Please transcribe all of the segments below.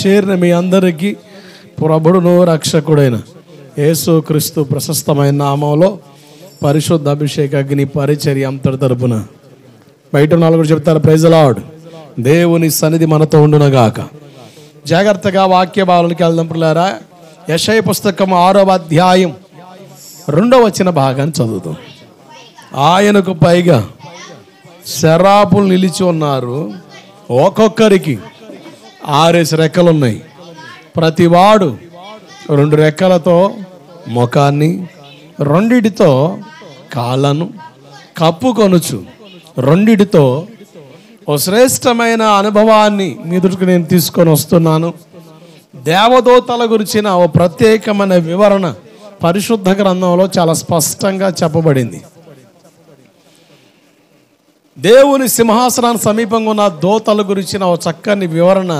చేరిన మీ అందరికీ ప్రభువును రక్షకుడైన యేసుక్రీస్తు ప్రశస్తమైన నామంలో పరిశుద్ధ అభిషేక అగ్ని పరిచర్య అంతటి తరపున బయట నలుగురు చెప్తారు, ప్రైజ్ ది లార్డ్. దేవుని సన్నిధి మనతో ఉండునగాక. జాగ్రత్తగా వాక్య భావాలకి వెళ్దాం పిల్లారా. యెషయా పుస్తకం 6వ అధ్యాయం 2వ వచన భాగాన్ని చదువుతాం. ఆయనకు పైగా శరాపులు నిలిచి ఉన్నారు, ఒక్కొక్కరికి 6 రెక్కలు ఉన్నాయి. ప్రతివాడు 2 రెక్కలతో ముఖాన్ని 2 కాళ్ళను కప్పుకొనుచు 2 ఓ శ్రేష్టమైన అనుభవాన్ని మీ దృష్టికి నేను తీసుకొని వస్తున్నాను. దేవదూతల గురించిన ఓ ప్రత్యేకమైన వివరణ పరిశుద్ధ గ్రంథంలో చాలా స్పష్టంగా చెప్పబడింది. దేవుని సింహాసనానికి సమీపంగా ఉన్న దూతల గురించిన ఓ చక్కని వివరణ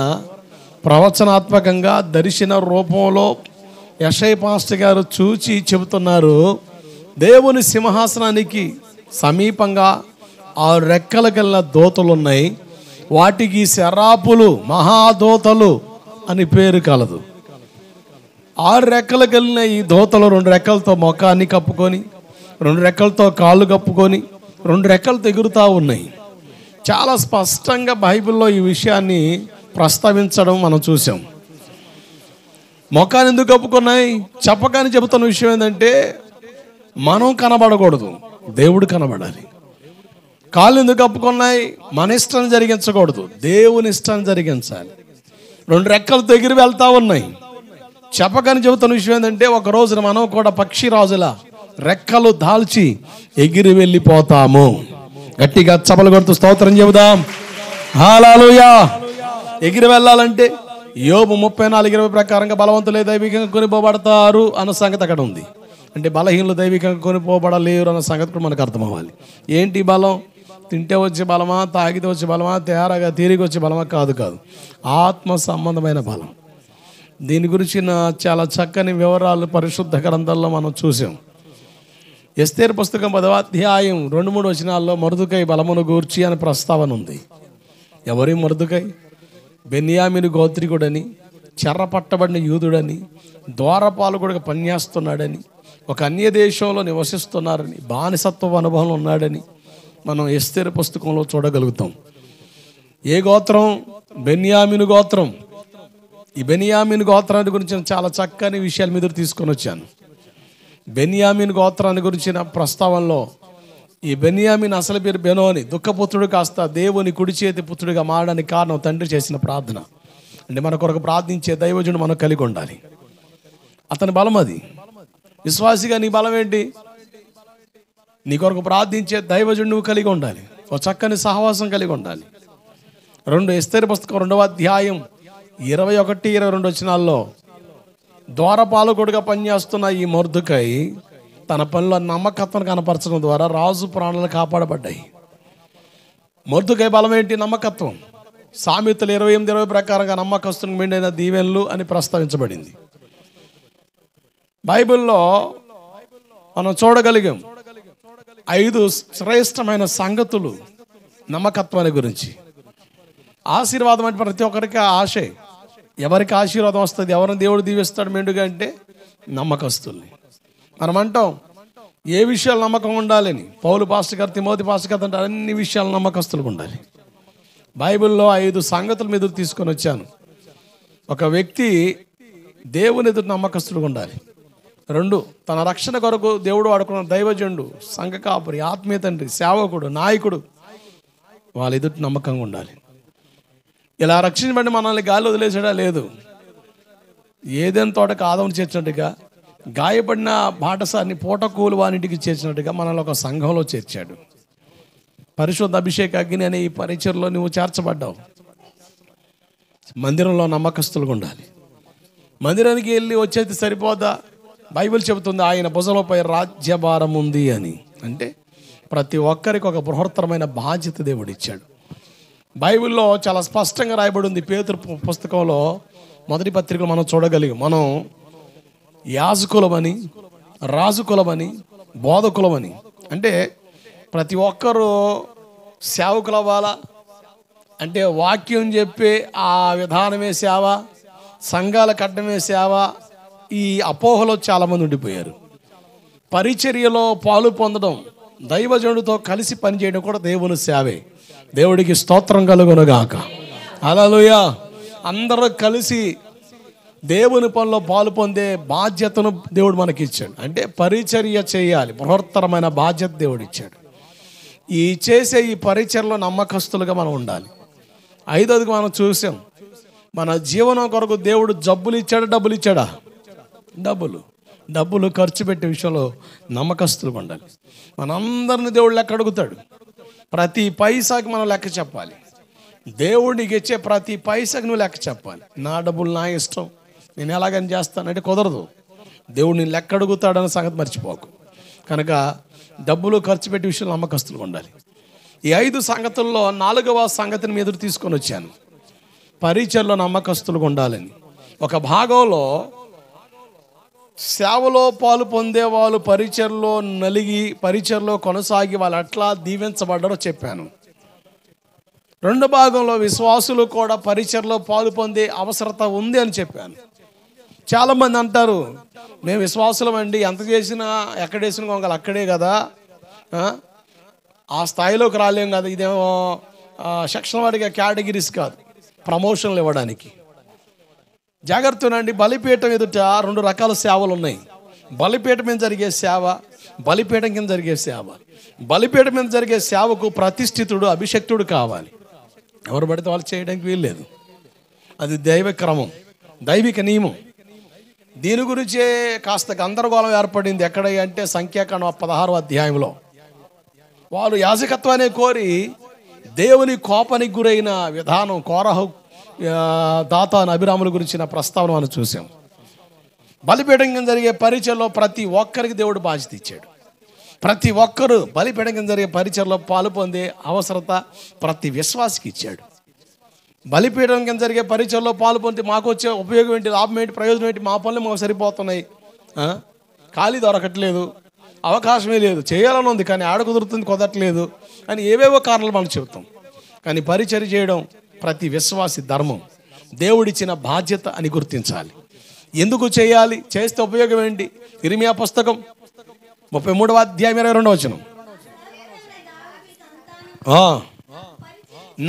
ప్రవచనాత్మకంగా దర్శన రూపంలో యెషయా పాస్టర్ గారు చూచి చెబుతున్నారు. దేవుని సింహాసనానికి సమీపంగా 6 రెక్కల గల దూతలు ఉన్నాయి. వాటికి శరాపులు, మహాదూతలు అని పేరు కలదు. 6 రెక్కలు కలిగిన ఈ దూతలు 2 రెక్కలతో ముఖాన్ని కప్పుకొని, 2 రెక్కలతో కాళ్ళు కప్పుకొని, 2 రెక్కలతో ఎగురుతూ ఉన్నాయి. చాలా స్పష్టంగా బైబిల్లో ఈ విషయాన్ని ప్రస్తావించడం మనం చూసాం. ముఖాన్ని ఎందుకు కప్పుకున్నాయి చెప్పగానే చెబుతున్న విషయం ఏంటంటే, మనం కనబడకూడదు, దేవుడు కనబడాలి. కాళ్ళు ఎందుకు కప్పుకున్నాయి, మన ఇష్టాన్ని జరిగించకూడదు, దేవుని ఇష్టాన్ని జరిగించాలి. 2 రెక్కలతో ఎగిరి వెళ్తా ఉన్నాయి. చెప్పగానే చెబుతున్న విషయం ఏంటంటే, ఒక రోజున మనం కూడా పక్షిరాజుల రెక్కలు దాల్చి ఎగిరి వెళ్ళిపోతాము. గట్టిగా చప్పలు కొడుతూ స్తోత్రం చెబుదాం. హల్లెలూయా. ఎగిరి వెళ్ళాలంటే యోబు 34:20 ప్రకారంగా బలవంతులే దైవికంగా కొనిపోబడతారు అన్న సంగతి అక్కడ ఉంది. అంటే బలహీనులు దైవికంగా కొనిపోబడలేరు అన్న సంగతి కూడా మనకు అర్థం అవ్వాలి. ఏంటి బలం? తింటే వచ్చే బలమా, తాగితే వచ్చే బలమా, తేరగా తిరిగి వచ్చే బలమా? కాదు, ఆత్మ సంబంధమైన బలం. దీని గురించిన చాలా చక్కని వివరాలు పరిశుద్ధ గ్రంథాల్లో మనం చూసాం. ఎస్తేరు పుస్తకం 10వ అధ్యాయం 2-3 వచనాల్లో మొర్దెకై బలమును గూర్చి అనే ప్రస్తావన ఉంది. ఎవరి మొర్దెకై? బెన్యామీను గోత్రికుడని, చెరపట్టబడిన యూదుడని, ద్వారపాలకుడిగా పనిచేస్తున్నాడని, ఒక అన్య దేశంలో నివసిస్తున్నారని, బానిసత్వ అనుభవంలో ఉన్నాడని మనం ఎస్తేరు పుస్తకంలో చూడగలుగుతాం. ఏ గోత్రం? బెన్యామీను గోత్రం. ఈ బెన్యామీను గోత్రాన్ని గురించిన చాలా చక్కని విషయాలు మీద తీసుకొని వచ్చాను. బెన్యామీను గోత్రాన్ని గురించిన ప్రస్తావనలో ఈ బెన్యామీను అసలు పేరు బెనోని, దుఃఖపుత్రుడు కాస్త దేవుని కుడి చేతి పుత్రుడిగా మారడానికి కారణం తండ్రి చేసిన ప్రార్థన. అంటే మన కొరకు ప్రార్థించే దైవజనుడు మనం కలిగి ఉండాలి. అతని బలం అది. విశ్వాసిగా నీ బలం ఏంటి? నీ కొరకు ప్రార్థించే దైవజనుడు నువ్వు కలిగి ఉండాలి. ఒక చక్కని సహవాసం కలిగి ఉండాలి. 2 ఎస్తేరు పుస్తకం 2వ అధ్యాయం 21-22 వచనాల్లో ద్వారపాలకుడిగా పనిచేస్తున్న ఈ మొర్దెకై తన పనిలో నమ్మకత్వం కనపరచడం ద్వారా రాజు ప్రాణాలు కాపాడబడ్డాయి. మొర్దెకై బలం ఏంటి? నమ్మకత్వం. సామెతలు 28:20 ప్రకారంగా నమ్మకస్తునికి మెండైన దీవెనలు అని ప్రస్తావించబడింది. బైబిల్లో మనం చూడగలిగాం 5 శ్రేష్టమైన సంగతులు నమ్మకత్వాన్ని గురించి. ఆశీర్వాదం అంటే ప్రతి ఒక్కరికి ఆశే. ఎవరికి ఆశీర్వాదం వస్తుంది, ఎవరిని దేవుడు దీవిస్తాడు మెండుగా అంటే నమ్మకస్తుల్ని. మనం అంటాం ఏ విషయాలు నమ్మకం ఉండాలని. పౌలు పాస్టర్ గారు, తిమోతి పాస్టర్ గారు అంటే అన్ని విషయాలు నమ్మకస్తులుగా ఉండాలి. బైబిల్లో 5 సంగతుల మీద తీసుకొని వచ్చాను. ఒక వ్యక్తి దేవుని ఎదురు నమ్మకస్తులుగా ఉండాలి. 2, తన రక్షణ కొరకు దేవుడు వాడుకున్న దైవజనుడు, సంఘ కాపురి, ఆత్మీయ తండ్రి, సేవకుడు, నాయకుడు వాళ్ళ ఎదుటి నమ్మకంగా ఉండాలి. ఇలా రక్షించబడి మనల్ని గాలి వదిలేసాడా? లేదు. ఏదైనా తోటకు ఆదం చేర్చినట్టుగా, గాయపడిన బాటసారిని పూటకూలు వానింటికి చేర్చినట్టుగా మనల్ని ఒక సంఘంలో చేర్చాడు. పరిశుద్ధ అభిషేక అగ్ని అనే ఈ పరిచర్లో నువ్వు చేర్చబడ్డావు. మందిరంలో నమ్మకస్తులుగా ఉండాలి. మందిరానికి వెళ్ళి వచ్చేది సరిపోదా? బైబిల్ చెబుతుంది ఆయన భుజంపై రాజ్యభారం ఉంది అని. అంటే ప్రతి ఒక్కరికి ఒక బృహత్తరమైన బాధ్యత దేవుడు ఇచ్చాడు. బైబిల్లో చాలా స్పష్టంగా రాయబడి ఉంది. పేతురు పుస్తకంలో 1వ పత్రికలో మనం చూడగలిగాం. మనం యాజకులమని, రాజుకులమని, బోధకులమని. అంటే ప్రతి ఒక్కరూ సేవకులు అవ్వాలా అంటే వాక్యం చెప్పే ఆ విధానమే సేవ. సంఘాలకు అడ్డమే సేవ, ఈ అపోహలో చాలామంది ఉండిపోయారు. పరిచర్యలో పాలు పొందడం, దైవజనుడితో కలిసి పనిచేయడం కూడా దేవుని సేవే. దేవుడికి స్తోత్రం కలుగునుగాక. హల్లెలూయా. అందరూ కలిసి దేవుని పనిలో పాలు పొందే బాధ్యతను దేవుడు మనకి ఇచ్చాడు. అంటే పరిచర్య చేయాలి, బృహత్తరమైన బాధ్యత దేవుడు ఇచ్చాడు. చేసే ఈ పరిచర్యలో నమ్మకస్తులుగా మనం ఉండాలి. ఐదోదిగా మనం చూసాం, మన జీవనం కొరకు దేవుడు జబ్బులు ఇచ్చాడా, డబ్బులు ఇచ్చాడా? డబ్బులు ఖర్చు పెట్టే విషయంలో నమ్మకస్తులుగా ఉండాలి. మనందరిని దేవుడు లెక్క అడుగుతాడు. ప్రతి పైసాకి మనం లెక్క చెప్పాలి. దేవుడికి ఇచ్చే ప్రతి పైసాకి నువ్వు లెక్క చెప్పాలి. నా డబ్బులు నా ఇష్టం, నేను ఎలాగని చేస్తానంటే కుదరదు. దేవుడిని లెక్క అడుగుతాడన్న సంగతి మర్చిపోకు. కనుక డబ్బులు ఖర్చు పెట్టే విషయంలో నమ్మకస్తులుగా ఉండాలి. ఈ 5 సంగతుల్లో 4వ సంగతిని మీ ఎదురు తీసుకొని వచ్చాను, పరిచర్లో నమ్మకస్తులుగా ఉండాలని. ఒక భాగంలో సేవలో పాలు పొందే వాళ్ళు పరిచర్లో నలిగి, పరిచర్లో కొనసాగి వాళ్ళు అట్లా దీవించబడ్డారో చెప్పాను. 2 భాగంలో విశ్వాసులు కూడా పరిచర్లో పాలు పొందే అవసరత ఉంది అని చెప్పాను. చాలామంది అంటారు, మేము విశ్వాసులం అండి, ఎంత చేసినా ఎక్కడ వేసిన కొంగలు అక్కడే కదా, ఆ స్థాయిలోకి రాలేం కదా, ఇదేమో సెక్షన్ వాడిగా కేటగిరీస్ కాదు, ప్రమోషన్లు ఇవ్వడానికి. జాగ్రత్తనండి. బలిపీఠం ఎదుట 2 రకాల సేవలు ఉన్నాయి. బలిపీఠం మీద జరిగే సేవ, బలిపీఠం కింద జరిగే సేవ. బలిపీఠం మీద జరిగే సేవకు ప్రతిష్ఠితుడు, అభిషక్తుడు కావాలి. ఎవరు పడితే వాళ్ళు చేయడానికి వీల్లేదు. అది దైవ క్రమం, దైవిక నియమం. దీని గురించే కాస్త గందరగోళం ఏర్పడింది. ఎక్కడ అంటే సంఖ్యాకాండం 16వ అధ్యాయంలో వాళ్ళు యాజకత్వాన్ని కోరి దేవుని కోపానికి గురైన విధానం, కోరహు, దాతాను, అభిరాముల గురించిన ప్రస్తావన మనం చూసాం. బలిపీఠం కింద జరిగే పరిచర్లో ప్రతి ఒక్కరికి దేవుడు బాధ్యత ఇచ్చాడు. ప్రతి ఒక్కరు బలిపీఠం కింద జరిగే పరిచర్లో పాలు పొందే అవసరత ప్రతి విశ్వాసికి ఇచ్చాడు. బలిపీఠం కింద జరిగే పరిచర్లో పాలు పొంది మాకు వచ్చే ఉపయోగం ఏంటి, లాభం ఏంటి, ప్రయోజనం ఏంటి, మా పనులు మాకు సరిపోతున్నాయి, ఖాళీ దొరకట్లేదు, అవకాశమే లేదు, చేయాలని ఉంది కానీ ఆడ కుదరట్లేదు అని ఏవేవో కారణాలు మనం చెబుతాం. కానీ పరిచర్య చేయడం ప్రతి విశ్వాసి ధర్మం, దేవుడిచ్చిన బాధ్యత అని గుర్తించాలి. ఎందుకు చేయాలి, చేస్తే ఉపయోగం ఏంటి? ఇర్మియా పుస్తకం 33వ అధ్యాయం 22వ వచనం,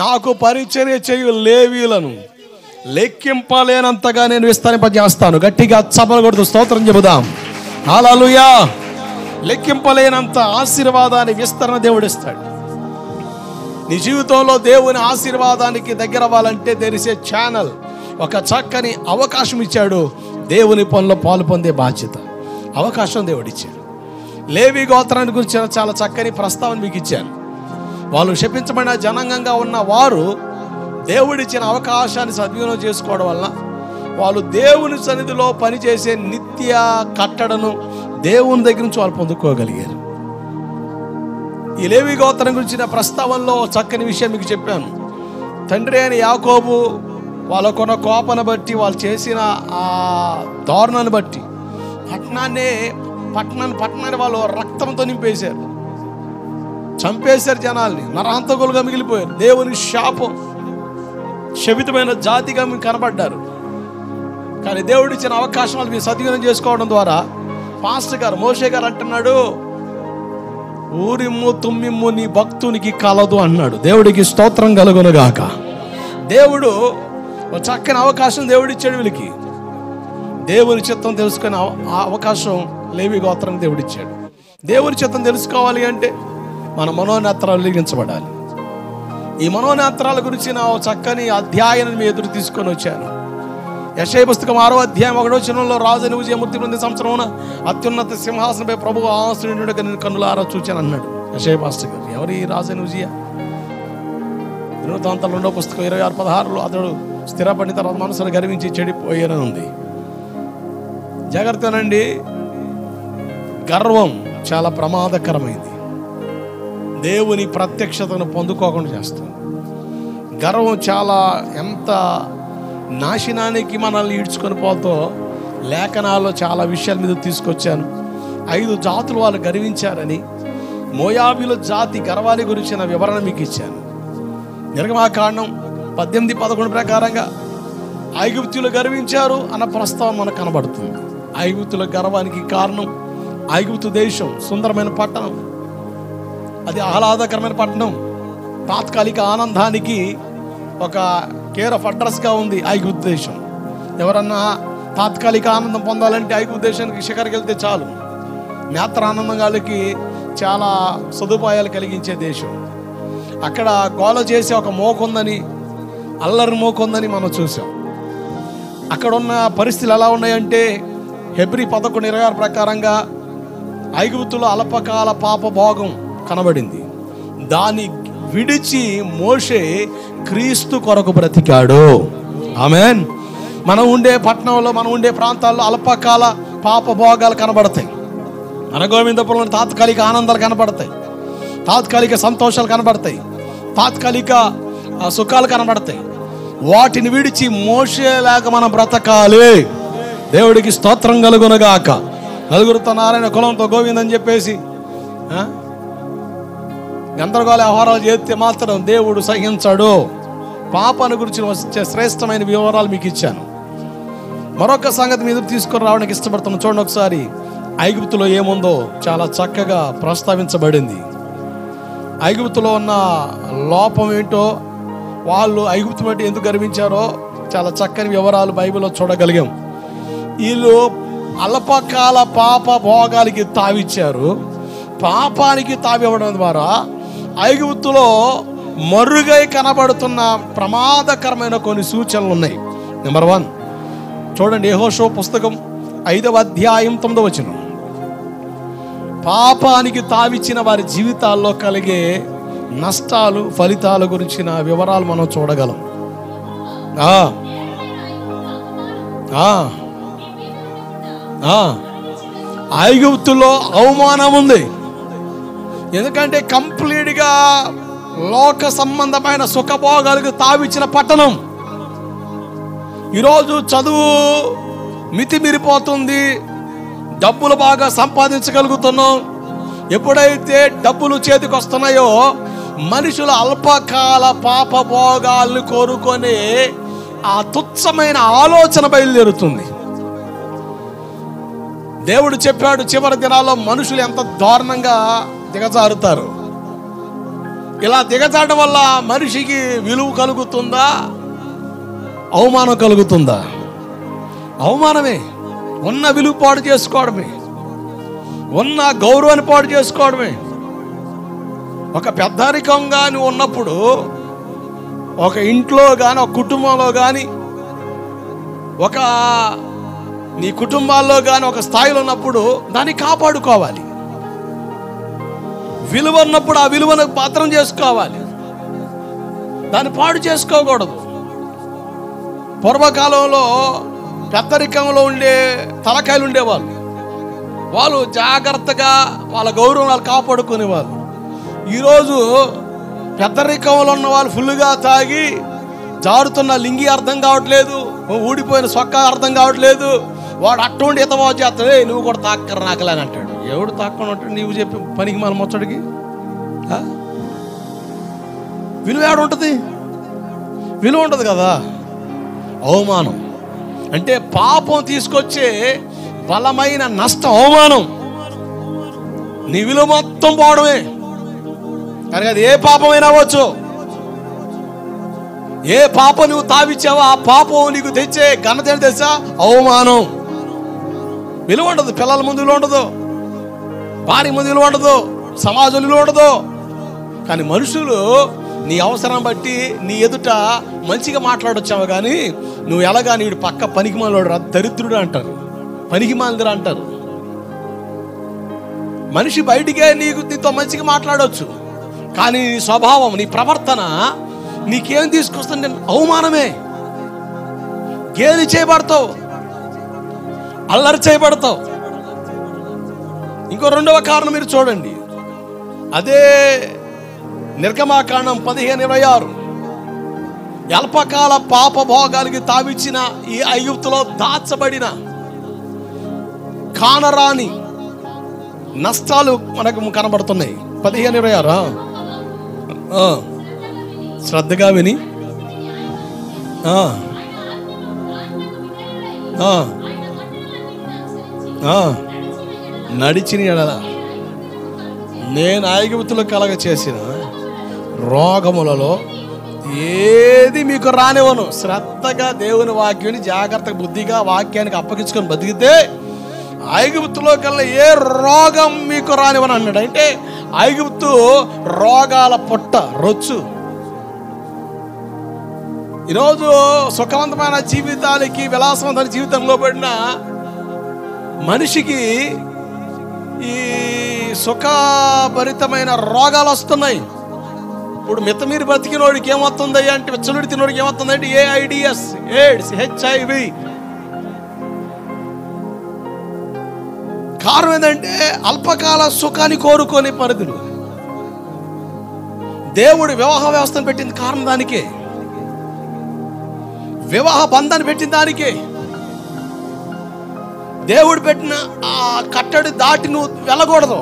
నాకు పరిచర్య చేయు లేవీయులను లెక్కింపలేనంతగా నేను విస్తరింపజేస్తాను. గట్టిగా చప్పలు కొడుతూ స్తోత్రం చెబుదాం. హల్లెలూయా. లెక్కింపలేనంత ఆశీర్వాదాన్ని విస్తరణ దేవుడిస్తాడు. నీ జీవితంలో దేవుని ఆశీర్వాదానికి దగ్గర అవ్వాలంటే దేర్ ఇస్ ఏ ఛానల్, ఒక చక్కని అవకాశం ఇచ్చాడు. దేవుని పనిలో పాలు పొందే బాధ్యత, అవకాశం దేవుడిచ్చాడు. లేవి గోత్రాన్ని గురించి చాలా చక్కని ప్రస్తావన మీకు ఇచ్చాను. వాళ్ళు శపించబడిన జనాంగంగా ఉన్న వారు దేవుడిచ్చిన అవకాశాన్ని సద్వినియోగం చేసుకోవడం వల్ల వాళ్ళు దేవుని సన్నిధిలో పనిచేసే నిత్య కట్టడను దేవుని దగ్గర నుంచి వాళ్ళు పొందుకోగలిగారు. ఈ లేవి గోత్రం గురించిన ప్రస్తావనలో చక్కని విషయం మీకు చెప్పాను. తండ్రి అయిన యాకోబు వాళ్ళకున్న కోపను బట్టి, వాళ్ళు చేసిన ఆ దారుణాన్ని బట్టి పట్టణాన్ని వాళ్ళు రక్తంతో నింపేశారు, చంపేశారు, జనాల్ని నరహంతకులుగా మిగిలిపోయారు. దేవుని శాపం, శపితమైన జాతిగా మీకు కనబడ్డారు. కానీ దేవుడిచ్చిన అవకాశం వాళ్ళు మీరు సద్వినియోగం చేసుకోవడం ద్వారా, పాస్టర్ గారు మోషే గారు అంటున్నాడు, ఊరిమ్ము తుమ్మిమ్ము నీ భక్తునికి కలదు అన్నాడు. దేవుడికి స్తోత్రం కలుగునుగాక. దేవుడు ఒక చక్కని అవకాశం దేవుడిచ్చాడు వీళ్ళకి. దేవుని చిత్తం తెలుసుకునే అవకాశం లేవి గోత్రానికి దేవుడిచ్చాడు. దేవుని చిత్తం తెలుసుకోవాలి అంటే మన మనోనేత్రాలు వెలిగించబడాలి. ఈ మనోనేత్రాల గురించి నా చక్కని అధ్యాయాన్ని మీ ఎదురు తీసుకొని వచ్చాను. యెషయా పుస్తకం 6వ అధ్యాయం 1వ వచనంలో, రాజు ఉజ్జియా మృతి పొందిన సంవత్సరమున అత్యున్నత సింహాసనంపై ప్రభువు ఆసీనుడుగా నేను కన్నులారా చూచాను అన్నాడు యెషయా పాస్టర్ గారు. ఎవరు ఈ రాజు ఉజ్జియా? దినవృత్తాంతాలు 2వ పుస్తకం 26:16లో అతడు స్థిరపడిన తర్వాత మనసును గర్వించి చెడిపోయానని ఉంది. జాగ్రత్తనండి, గర్వం చాలా ప్రమాదకరమైంది. దేవుని ప్రత్యక్షతను పొందుకోకుండా చేస్తుంది. గర్వం చాలా ఎంత నాశనానికి మనల్ని ఈడ్చుకొని పోతో లేఖనాల్లో చాలా విషయాల మీద తీసుకొచ్చాను. 5 జాతులు వాళ్ళు గర్వించారని, మోయాబీల జాతి గర్వాన్ని గురించిన వివరణ మీకు ఇచ్చాను. నిర్గమాకాండం 18:11 ప్రకారంగా ఐగుప్తులు గర్వించారు అన్న ప్రస్తావన మనకు కనబడుతుంది. ఐగుప్తుల గర్వానికి కారణం ఐగుప్తు దేశం సుందరమైన పట్టణం, అది ఆహ్లాదకరమైన పట్టణం, తాత్కాలిక ఆనందానికి ఒక కేర్ ఆఫ్ అడ్రస్గా ఉంది ఐగుప్తు దేశం. ఎవరన్నా తాత్కాలిక ఆనందం పొందాలంటే ఐగుప్తు దేశానికి శిఖరికి వెళ్తే చాలు. నేత్ర ఆనందాలకి చాలా సదుపాయాలు కలిగించే దేశం. అక్కడ గోల చేసే ఒక మోకుందని, అల్లరి మోకుందని మనం చూసాం. అక్కడ ఉన్న పరిస్థితులు ఎలా ఉన్నాయంటే హెబ్రీ 11:26 ప్రకారంగా ఐగుప్తులో అల్పకాల పాప భోగం కనబడింది. దాన్ని విడిచి మోషే క్రీస్తు కొరకు బ్రతికాడు. ఆమేన్. మనం ఉండే పట్టణంలో, మనం ఉండే ప్రాంతాల్లో అల్పకాల పాప భోగాలు కనబడతాయి. అనగోవిందపురంలో తాత్కాలిక ఆనందాలు కనబడతాయి, తాత్కాలిక సంతోషాలు కనబడతాయి, తాత్కాలిక సుఖాలు కనబడతాయి. వాటిని విడిచి మోషేలాగా మనం బ్రతకాలి. దేవుడికి స్తోత్రం కలుగునుగాక. నలుగురితో నారాయణ, కులంతో గోవింద్ అని చెప్పేసి గందరగోళ వ్యవహారాలు చేస్తే మాత్రం దేవుడు సహించాడు. పాపాన్ని గురించి వచ్చే శ్రేష్టమైన వివరాలు మీకు ఇచ్చాను. మరొక సంగతి మీద తీసుకొని రావడానికి ఇష్టపడుతున్నాను. చూడండి ఒకసారి ఐగుప్తులో ఏముందో చాలా చక్కగా ప్రస్తావించబడింది. ఐగుప్తులో ఉన్న లోపం ఏంటో, వాళ్ళు ఐగుప్తు బట్టి ఎందుకు గర్వించారో చాలా చక్కని వివరాలు బైబిల్లో చూడగలిగాం. వీళ్ళు అల్పకాల పాప భోగాలకి తావిచ్చారు. పాపానికి తావివ్వడం ద్వారా ఐగుప్తులో మరుగై కనబడుతున్న ప్రమాదకరమైన కొన్ని సూచనలు ఉన్నాయి. నెంబర్ 1 చూడండి, యెహోషువ పుస్తకం 5వ అధ్యాయం 9వ వచనం. పాపానికి తావిచ్చిన వారి జీవితాల్లో కలిగే నష్టాలు, ఫలితాల గురించిన వివరాలు మనం చూడగలం. ఐగుప్తులో అవమానం ఉంది. ఎందుకంటే కంప్లీట్గా లోక సంబంధమైన సుఖభోగాలకు తావిచ్చిన పట్టణం. ఈరోజు చదువు మితిమీరిపోతుంది, డబ్బులు బాగా సంపాదించగలుగుతున్నాం. ఎప్పుడైతే డబ్బులు చేతికి వస్తున్నాయో మనుషుల అల్పకాల పాప భోగాలను కోరుకొని ఆ తుచ్చమైన ఆలోచన బయలుదేరుతుంది. దేవుడు చెప్పాడు, చివరి దినాల్లో మనుషులు ఎంత దారుణంగా దిగజారుతారు. ఇలా దిగజారడం వల్ల మనిషికి విలువ కలుగుతుందా, అవమానం కలుగుతుందా? అవమానమే. ఉన్న విలువ పాడు చేసుకోవడమే, ఉన్న గౌరవాన్ని పాడు చేసుకోవడమే. ఒక పెద్దరికంగా నువ్వు ఉన్నప్పుడు, ఒక ఇంట్లో కానీ, ఒక కుటుంబంలో కానీ, ఒక నీ కుటుంబాల్లో కానీ ఒక స్థాయిలో ఉన్నప్పుడు దాన్ని కాపాడుకోవాలి. విలువ ఉన్నప్పుడు ఆ విలువను భద్రం చేసుకోవాలి, దాన్ని పాడు చేసుకోకూడదు. పూర్వకాలంలో పెద్దరికంలో ఉండే తలకాయలు ఉండేవాళ్ళు. వాళ్ళు జాగ్రత్తగా వాళ్ళ గౌరవం వాళ్ళు కాపాడుకునేవాళ్ళు. ఈరోజు పెద్దరికంలో ఉన్న వాళ్ళు ఫుల్గా తాగి జారుతున్న లింగి అర్థం కావట్లేదు, ఊడిపోయిన సొక్క అర్థం కావట్లేదు. వాడు అటువంటి ఇతవా చేస్తాడు, నువ్వు కూడా తాక్కర నాకలని అంటాడు. ఎవడు తాక్కని అంటాడు? నీవు చెప్పి పనికి మన ముచ్చడికి విలువ ఏడు ఉంటుంది? విలువ ఉంటుంది కదా. అవమానం అంటే పాపం తీసుకొచ్చే బలమైన నష్టం, అవమానం. నీ విలువ మొత్తం పోవడమే. కానీ అది ఏ పాపమైనా అవ్వచ్చు. ఏ పాపం నువ్వు తావిచ్చావో ఆ పాపం నీకు తెచ్చే ఘనత ఏంటి తెలుసా? అవమానం. విలువ ఉండదు. పిల్లల ముందు విలువ ఉండదు, భార్య ముందు విలువ ఉండదు, సమాజం విలువ ఉండదు. కానీ మనుషులు నీ అవసరం బట్టి నీ ఎదుట మంచిగా మాట్లాడొచ్చావు, కానీ నువ్వు ఎలాగా నీడు పక్క పనికిమాలోడు, దరిద్రుడు అంటారు, పనికిమాలిదురు అంటారు. మనిషి బయటికే నీతో మంచిగా మాట్లాడవచ్చు, కానీ నీ స్వభావం, నీ ప్రవర్తన నీకేం తీసుకొస్తుంది? అవమానమే. గేలి చేయబడతావు, అల్లరి చేయబడతావు. ఇంకో రెండవ కారణం మీరు చూడండి, అదే నిర్గమాకాండం 15:26. అల్పకాల పాప భోగాలకి తావిచ్చిన ఈ ఐగుప్తులో దాచబడిన కానరాని నష్టాలు మనకు కనబడుతున్నాయి. 15:26 శ్రద్ధగా విని నడిచిన ఎడల నేను ఐగుప్తులో కలగ చేసిన రోగములలో ఏది మీకు రానివ్వను. శ్రద్ధగా దేవుని వాక్యాన్ని జాగ్రత్తగా బుద్ధిగా వాక్యానికి అప్పగించుకొని బతికితే ఐగుప్తులో కల్లా ఏ రోగం మీకు రానివ్వను అన్నాడు. అంటే ఐగుప్తు రోగాల పుట్ట, రొచ్చు. ఈరోజు సుఖవంతమైన జీవితాలకి, విలాసవంతమైన జీవితంలో పడిన మనిషికి ఈ సుఖభరితమైన రోగాలు వస్తున్నాయి. ఇప్పుడు మితమీరి బతికినోడికి ఏమవుతుంది అంటే, విచ్చలుడి తినోడికి ఏమవుతుంది అంటే AIDS, ఎయిడ్స్, HIV. కారణం ఏంటంటే అల్పకాల సుఖాన్ని కోరుకునే పరిధులు. దేవుడు వివాహ వ్యవస్థను పెట్టింది కారణం దానికే, వివాహ బంధాన్ని పెట్టిన దానికే. దేవుడు పెట్టిన ఆ కట్టడి దాటి నువ్వు వెళ్ళకూడదు,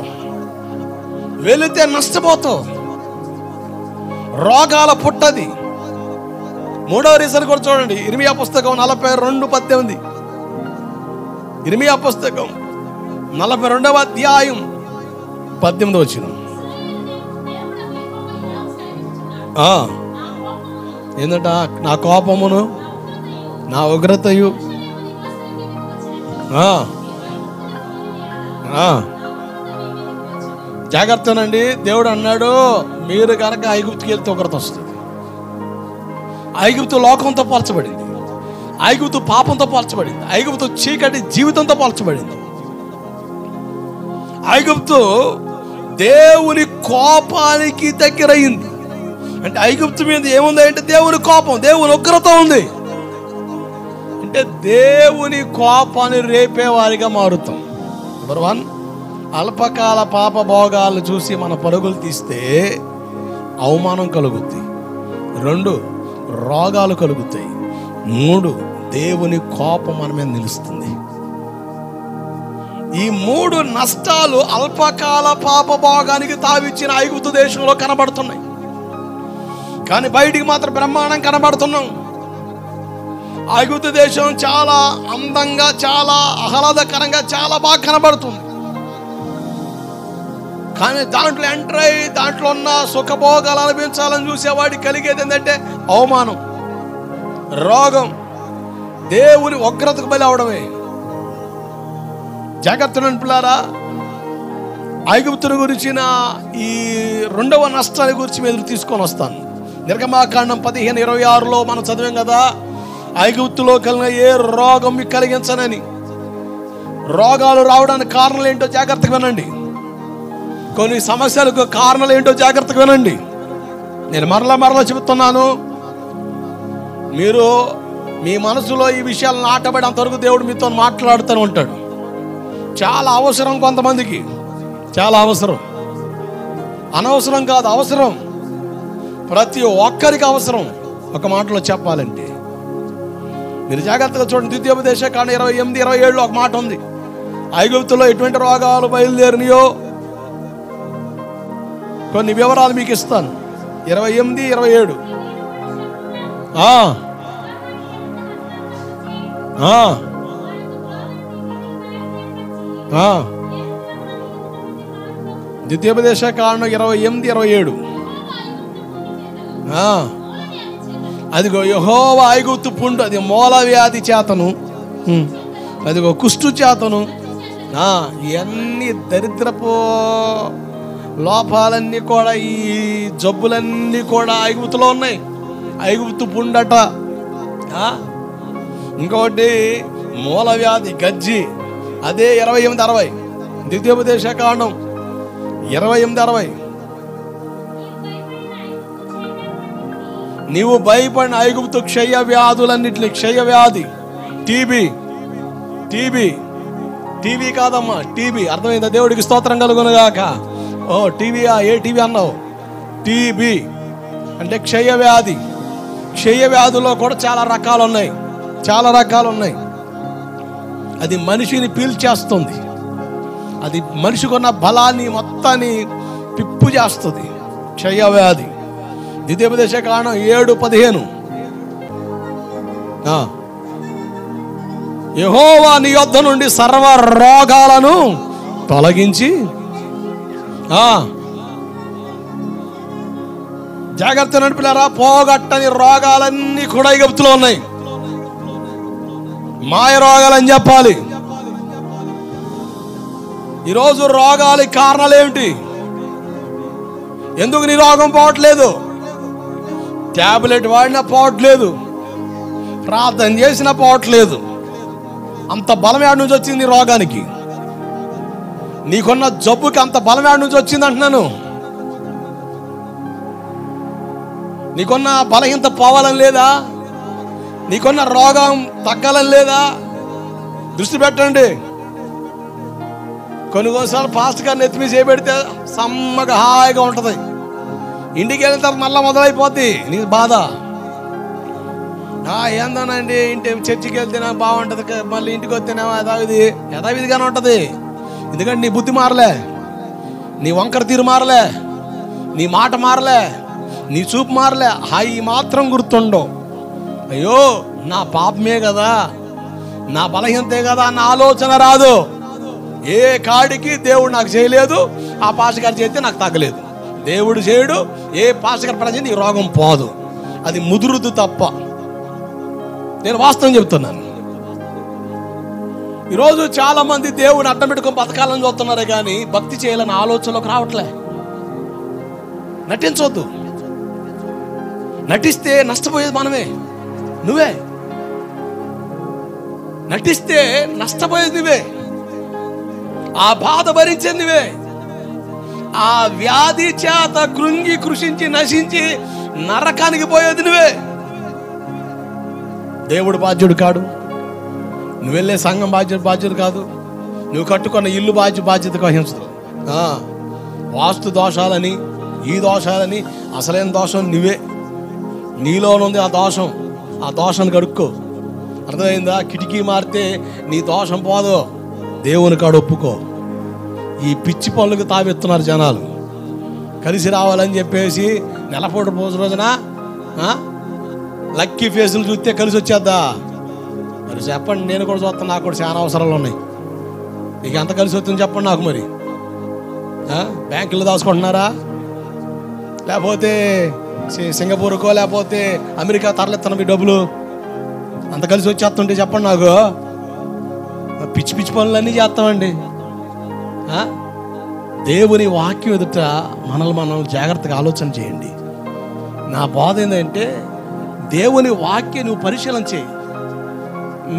వెళితే నష్టపోతావు. రోగాల పుట్టది. మూడవ రీజన్ కూడా చూడండి. ఇర్మియా పుస్తకం 42:18. ఇర్మియా పుస్తకం 42వ అధ్యాయం 18వ వచనం. ఏంటంట? నా కోపమును నా ఉగ్రతయు జాగ్రత్తనండి. దేవుడు అన్నాడు, మీరు కనుక ఐగుప్తుకి వెళ్తే ఉగ్రత వస్తుంది. ఐగుప్తు లోకంతో పోల్చబడింది, ఐగుప్తు పాపంతో పోల్చబడింది, ఐగుప్తు చీకటి జీవితంతో పోల్చబడింది. ఐగుప్తు దేవుని కోపానికి దగ్గరయింది. అంటే ఐగుప్తు మీద ఏముంది అంటే దేవుని కోపం, దేవుని ఉగ్రత ఉంది. అంటే దేవుని కోపాన్ని రేపేవారిగా మారుతాం. నెంబర్ 1, అల్పకాల పాప భోగాలు చూసి మన పరుగులు తీస్తే అవమానం కలుగుద్ది. 2, రోగాలు కలుగుతాయి. 3, దేవుని కోపం మన మీద నిలుస్తుంది. ఈ 3 నష్టాలు అల్పకాల పాప భోగానికి తావిచ్చిన ఐగుప్తు దేశంలో కనబడుతున్నాయి. కానీ బయటికి మాత్రం బ్రహ్మాండం కనబడుతున్నాం. ఐగుప్తు దేశం చాలా అందంగా, చాలా ఆహ్లాదకరంగా, చాలా బాగా కనబడుతుంది. కానీ దాంట్లో ఎంటర్ అయ్యి దాంట్లో ఉన్న సుఖభోగాలు అనుభవించాలని చూసేవాడికి కలిగేది ఏంటంటే అవమానం, రోగం, దేవుని ఉగ్రతకు బలి అవడమే. జాగ్రత్తలను పిల్లారా, ఐగుప్తుని గురించిన ఈ 2వ నష్టాన్ని గురించి మీరు తీసుకొని వస్తాను. నిర్గమాకాండం 15:26లో మనం చదివాం కదా, ఐగుప్తులో కలిగిన ఏ రోగం మీకు కలిగించనని. రోగాలు రావడానికి కారణాలు ఏంటో జాగ్రత్తగా వినండి. కొన్ని సమస్యలకు కారణాలు ఏంటో జాగ్రత్తగా వినండి. నేను మరలా చెబుతున్నాను. మీరు మీ మనసులో ఈ విషయాలు నాటబడి అంతవరకు దేవుడు మీతో మాట్లాడుతూనే ఉంటాడు. చాలా అవసరం, కొంతమందికి చాలా అవసరం. అనవసరం కాదు, అవసరం. ప్రతి ఒక్కరికి అవసరం. ఒక మాటలో చెప్పాలంటే మీరు జాగ్రత్తగా చూడండి. ద్వితీయోపదేశకాండం 28-27లో ఒక మాట ఉంది. ఐగుప్తులో ఎటువంటి రోగాలు బయలుదేరినాయో కొన్ని వివరాలు మీకు ఇస్తాను. 28-27. ద్వితీయోపదేశకాండం 28-27. అదిగో యెహోవా ఐగుప్తు పుండు, అది మూల వ్యాధి చేతను, అదిగో కుష్టు చేతను, ఇవన్నీ దరిద్రపు లోపాలన్నీ కూడా, ఈ జబ్బులన్నీ కూడా ఐగుప్తులో ఉన్నాయి. ఐగుప్తు పుండట. ఇంకొకటి మూల వ్యాధి, గజ్జి. అదే 28-60. ద్వితీయోపదేశకాండం 28-60. నీవు భయపడిన ఐగుప్తు క్షయ వ్యాధులన్నింటినీ, క్షయ వ్యాధి, టీబీ కాదమ్మా, టీబీ. అర్థమైందా? దేవుడికి స్తోత్రం కలుగునుగాక. టీవీయా? ఏ టీవీ అన్నావు? టీబీ అంటే క్షయ వ్యాధి. క్షయ వ్యాధుల్లో కూడా చాలా రకాలు ఉన్నాయి. అది మనిషిని పీల్చేస్తుంది. అది మనిషికున్న బలాన్ని మొత్తాన్ని పిప్పు చేస్తుంది. క్షయ వ్యాధి. ద్వితీయోపదేశకాండం 7:15. యెహోవా నీ యొద్ద నుండి సర్వ రోగాలను తొలగించి జాగ్రత్త నడిపిలారా, పోగొట్టని రోగాలన్నీ కూడా ఐగుప్తులో ఉన్నాయి. మాయ రోగాలని చెప్పాలి. ఈరోజు రోగాలకి కారణాలు ఏమిటి? ఎందుకు నీ రోగం పోవట్లేదు? ట్యాబ్లెట్ వాడినా పోవట్లేదు, ప్రార్థన చేసినా పోవట్లేదు. అంత బలం ఏడు నుంచి వచ్చింది నీ రోగానికి? నీకున్న జబ్బుకి అంత బలం ఏడు నుంచి వచ్చింది అంటున్నాను. నీకున్న బలహీనత పోవాలని లేదా? నీకున్న రోగం తగ్గాలని లేదా? దృష్టి పెట్టండి. కొన్నిసార్లు పాస్టర్ గారిని ఎత్తిమీ చేయబెడితే సమ్మగా హాయిగా ఉంటుంది. ఇంటికి వెళ్ళిన తర్వాత మళ్ళీ మొదలైపోద్ది నీ బాధ. ఏందోనండి, ఇంటి చర్చికి వెళ్తేనే బాగుంటుంది, మళ్ళీ ఇంటికి వస్తేనేమో యథావిధిగానే ఉంటుంది. ఎందుకంటే నీ బుద్ధి మారలే, నీ వంకర తీరు మారలే, నీ మాట మారలే, నీ చూపు మారలే. అవి మాత్రం గుర్తుండవు. అయ్యో నా పాపమే కదా, నా బలహీనతే కదా అన్న ఆలోచన రాదు. ఏ కాడికి దేవుడు నాకు చేయలేదు, ఆ పాస్టర్ చేస్తే నాకు తగ్గలేదు. దేవుడు చేయడు, ఏ పాస్టర్ పని చేస్తే నీ రోగం పోదు. అది ముదురుదు తప్ప. నేను వాస్తవం చెప్తున్నాను. ఈరోజు చాలా మంది దేవుడిని అడ్డం పెట్టుకొని బతకాలని చూస్తున్నారే కానీ భక్తి చేయాలని ఆలోచనలోకి రావట్లే. నటించవద్దు. నటిస్తే నష్టపోయేది మనమే, నువ్వే. నటిస్తే నష్టపోయేది నువ్వే, ఆ బాధ భరించేది నువ్వే, ఆ వ్యాధి చేత కృంగి కృషించి నశించి నరకానికి పోయేది నువ్వే. దేవుడు బాధ్యుడు కాడు, నువ్వు వెళ్ళే సంఘం బాధ్యుడు కాదు, నువ్వు కట్టుకున్న ఇల్లు బాధ్యత వహించదు. వాస్తు దోషాలని ఈ దోషాలని, అసలైన దోషం నువ్వే, నీలోనుంది ఆ దోషం. ఆ దోషాన్ని కడుక్కో. అర్థమైందా? కిటికీ మారితే నీ దోషం పోదు, దేవుని కాడు ఒప్పుకో. ఈ పిచ్చి పనులకు తావెత్తున్నారు జనాలు. కలిసి రావాలని చెప్పేసి నెలపూట రోజున లక్కీ ఫేసులు చూస్తే కలిసి వచ్చేద్దా? మరి చెప్పండి, నేను కూడా చూస్తాను, నాకు కూడా చాలా అవసరాలు ఉన్నాయి. మీకు ఎంత కలిసి వస్తుంది చెప్పండి నాకు. మరి బ్యాంకుల్లో దాచుకుంటున్నారా, లేకపోతే సింగపూర్కో లేకపోతే అమెరికా తరలిస్తున్న మీ డబ్బులు అంత కలిసి వచ్చేస్తుంటే చెప్పండి నాకు. పిచ్చి పిచ్చి పనులన్నీ చేస్తామండి. దేవుని వాక్యం ఎదుట మనల్ని మనం జాగ్రత్తగా ఆలోచన చేయండి. నా బాధ ఏంటంటే దేవుని వాక్యం నువ్వు పరిశీలన చేయి,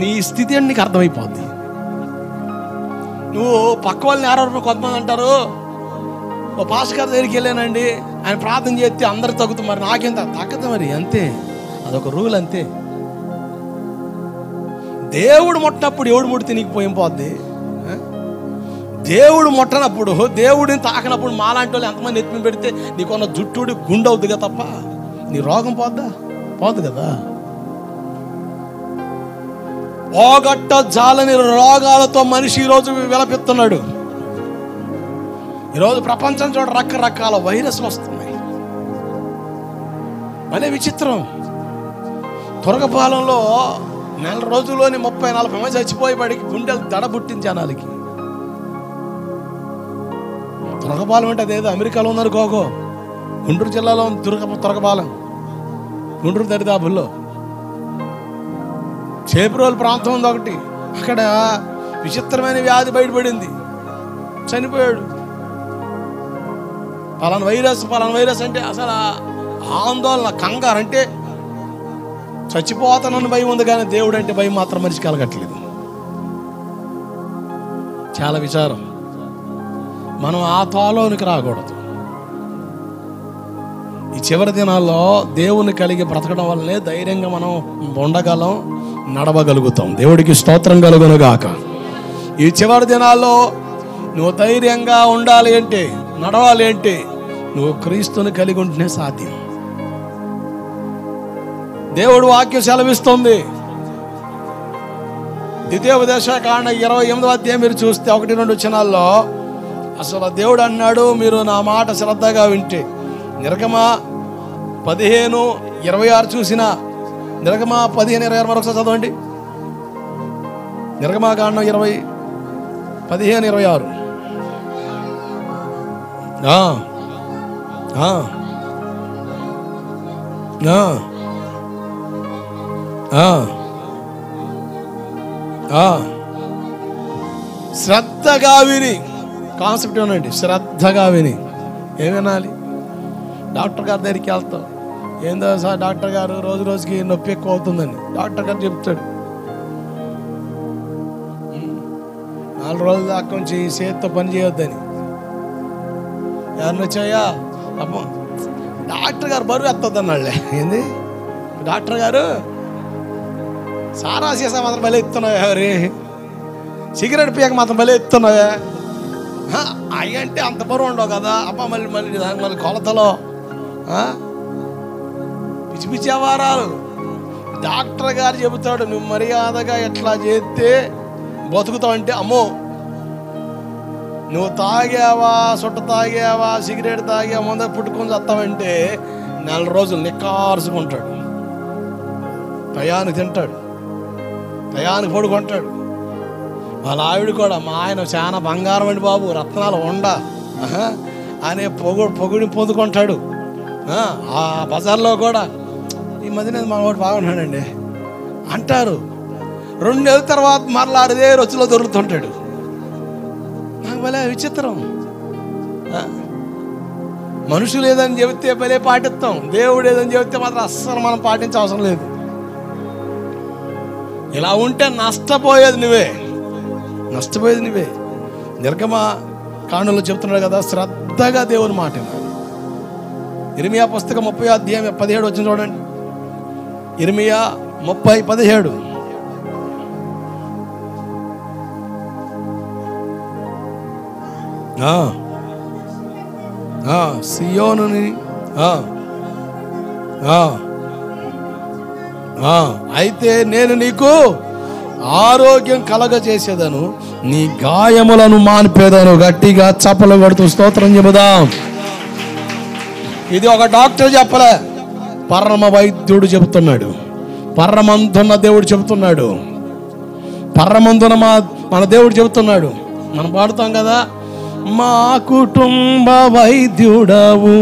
నీ స్థితి అని నీకు అర్థమైపోద్ది. నువ్వు పక్క వాళ్ళని ఎవరెవరు కొంతమంది అంటారు, ఓ పాస్టర్ గారి దగ్గరికి వెళ్ళానండి, ఆయన ప్రార్థన చేస్తే అందరు తగ్గుతాం, మరి నాకెంత తగ్గదు, మరి అంతే, అదొక రూల్ అంతే. దేవుడు ముట్టినప్పుడు ఎవడు ముడితే నీకు పోయిపోద్ది. దేవుడు ముట్టనప్పుడు, దేవుడిని తాకినప్పుడు మాలాంటి వాళ్ళు ఎంతమంది ఎత్తిమి పెడితే నీకున్న జుట్టుడి గుండె అవుతుందిగా తప్ప నీ రోగం పోదు కదా. పోగొట్ట జాలని రోగాలతో మనిషి ఈరోజు విలపిస్తున్నాడు. ఈరోజు ప్రపంచం చూడ రకరకాల వైరస్లు వస్తున్నాయి. అనే విచిత్రం. తురగపాలెంలో నెల రోజుల్లోని 30-40 మంది చచ్చిపోయి పడికి గుండెలు దడబుట్టింది జనాలకి. తురగపాలెం అంటే అదేదో అమెరికాలో ఉన్నారు కోకో, గుంటూరు జిల్లాలో ఉంది తురగపాలెం, గుంటూరు దరిదాపుల్లో. చేపురోలు ప్రాంతం ఉంది ఒకటి, అక్కడ విచిత్రమైన వ్యాధి బయటపడింది, చనిపోయాడు. పలానా వైరస్ అంటే అసలు ఆందోళన, కంగారు. అంటే చచ్చిపోతానని భయం ఉంది కానీ దేవుడు అంటే భయం మాత్రం మనిషి కలగట్లేదు. చాలా విచారం. మనం ఆ తాలోనికి రాకూడదు. ఈ చివరి దినాల్లో దేవుని కలిగి బ్రతకడం వల్లనే ధైర్యంగా మనం ఉండగలం, నడవగలుగుతాం. దేవుడికి స్తోత్రం కలుగును గాక. ఈ చివరి దినాల్లో నువ్వు ధైర్యంగా ఉండాలి అంటే, నడవాలి అంటే నువ్వు క్రీస్తుని కలిగి ఉంటేనే సాధ్యం. దేవుడు వాక్యం సెలవిస్తుంది. ద్వితీయోపదేశకాండ 28వ అధ్యాయం మీరు చూస్తే 1-2 వచనాల్లో అసలు దేవుడు అన్నాడు, మీరు నా మాట శ్రద్ధగా వింటే. నిర్గమ 15:26 చూసిన, నిర్గమ 15:26 మరొకసారి చదవండి. నిర్గమాకాండం 15:26. శ్రద్ధగా విని, కాన్సెప్ట్ ఏమనండి, శ్రద్ధగా విని. ఏం వినాలి? డాక్టర్ గారి దగ్గరికి వెళ్తాం. ఏందో సార్ డాక్టర్ గారు రోజు రోజుకి నొప్పి ఎక్కువ అవుతుందని డాక్టర్ గారు చెప్తాడు. 4 రోజుల దాకా నుంచి చేతితో పని చేయొద్దని. ఎవరిని వచ్చాయా? అబ్బా డాక్టర్ గారు బరువు ఎత్తొద్దు అన్నాళ్ళే. ఏంది డాక్టర్ గారు? సారా సీసా మాత్రం భలే ఎత్తున్నావా? ఎవరి సిగరెట్ పీక మాత్రం భలే ఎత్తున్నావా? అవి అంటే అంత బరువు ఉండవు కదా. అబ్బా మళ్ళీ కొలతలో పిచ్చి పిచ్చి వ్యవహారాలు. డాక్టర్ గారు చెబుతాడు, నువ్వు మర్యాదగా ఎట్లా చేస్తే బతుకుతావు అంటే, అమ్మో నువ్వు తాగావా, సుట్ట తాగావా, సిగరెట్ తాగావా, ముందర పుట్టుకొని చస్తావంటే 4 రోజులు నిక్కార్చుకుంటాడు. టయానికి తింటాడు, టయానికి పడుకుంటాడు. వాళ్ళ ఆవిడ కూడా, మా ఆయన చాలా బంగారం అండి బాబు, రత్నాలు ఉండ అనే పొగుడి పొందుకుంటాడు. ఆ బజార్లో కూడా ఈ మధ్యన మా వాడు బాగున్నాడండి అంటారు. 2 నెలల తర్వాత మరలా అదే రుచిలో దొరుకుతుంటాడు. నాకు భలే విచిత్రం. మనుషులు ఏదని చెబితే భలే పాటిస్తాం, దేవుడు ఏదని చెబితే మాత్రం అస్సలు మనం పాటించే అవసరం లేదు. ఇలా ఉంటే నష్టపోయేది నువ్వే. నిర్గమకాండంలో చెప్తున్నాడు కదా, శ్రద్ధగా దేవుని మాట. ఇర్మియా పుస్తకం 30:17 వచ్చింది చూడండి. ఇర్మియా 30:17. సియోనుని అయితే నేను నీకు ఆరోగ్యం కలగజేసేదను, నీ గాయములను మానిపేదను. గట్టిగా చప్పలు కొడుతూ స్తోత్రం చెబుదాం. ఇది ఒక డాక్టర్ చెప్పలే, పరమ వైద్యుడు చెబుతున్నాడు. పరమందున్న దేవుడు చెబుతున్నాడు. పరమందున మన దేవుడు చెబుతున్నాడు. మనం పాడుతాం కదా, మా కుటుంబ వైద్యుడవు,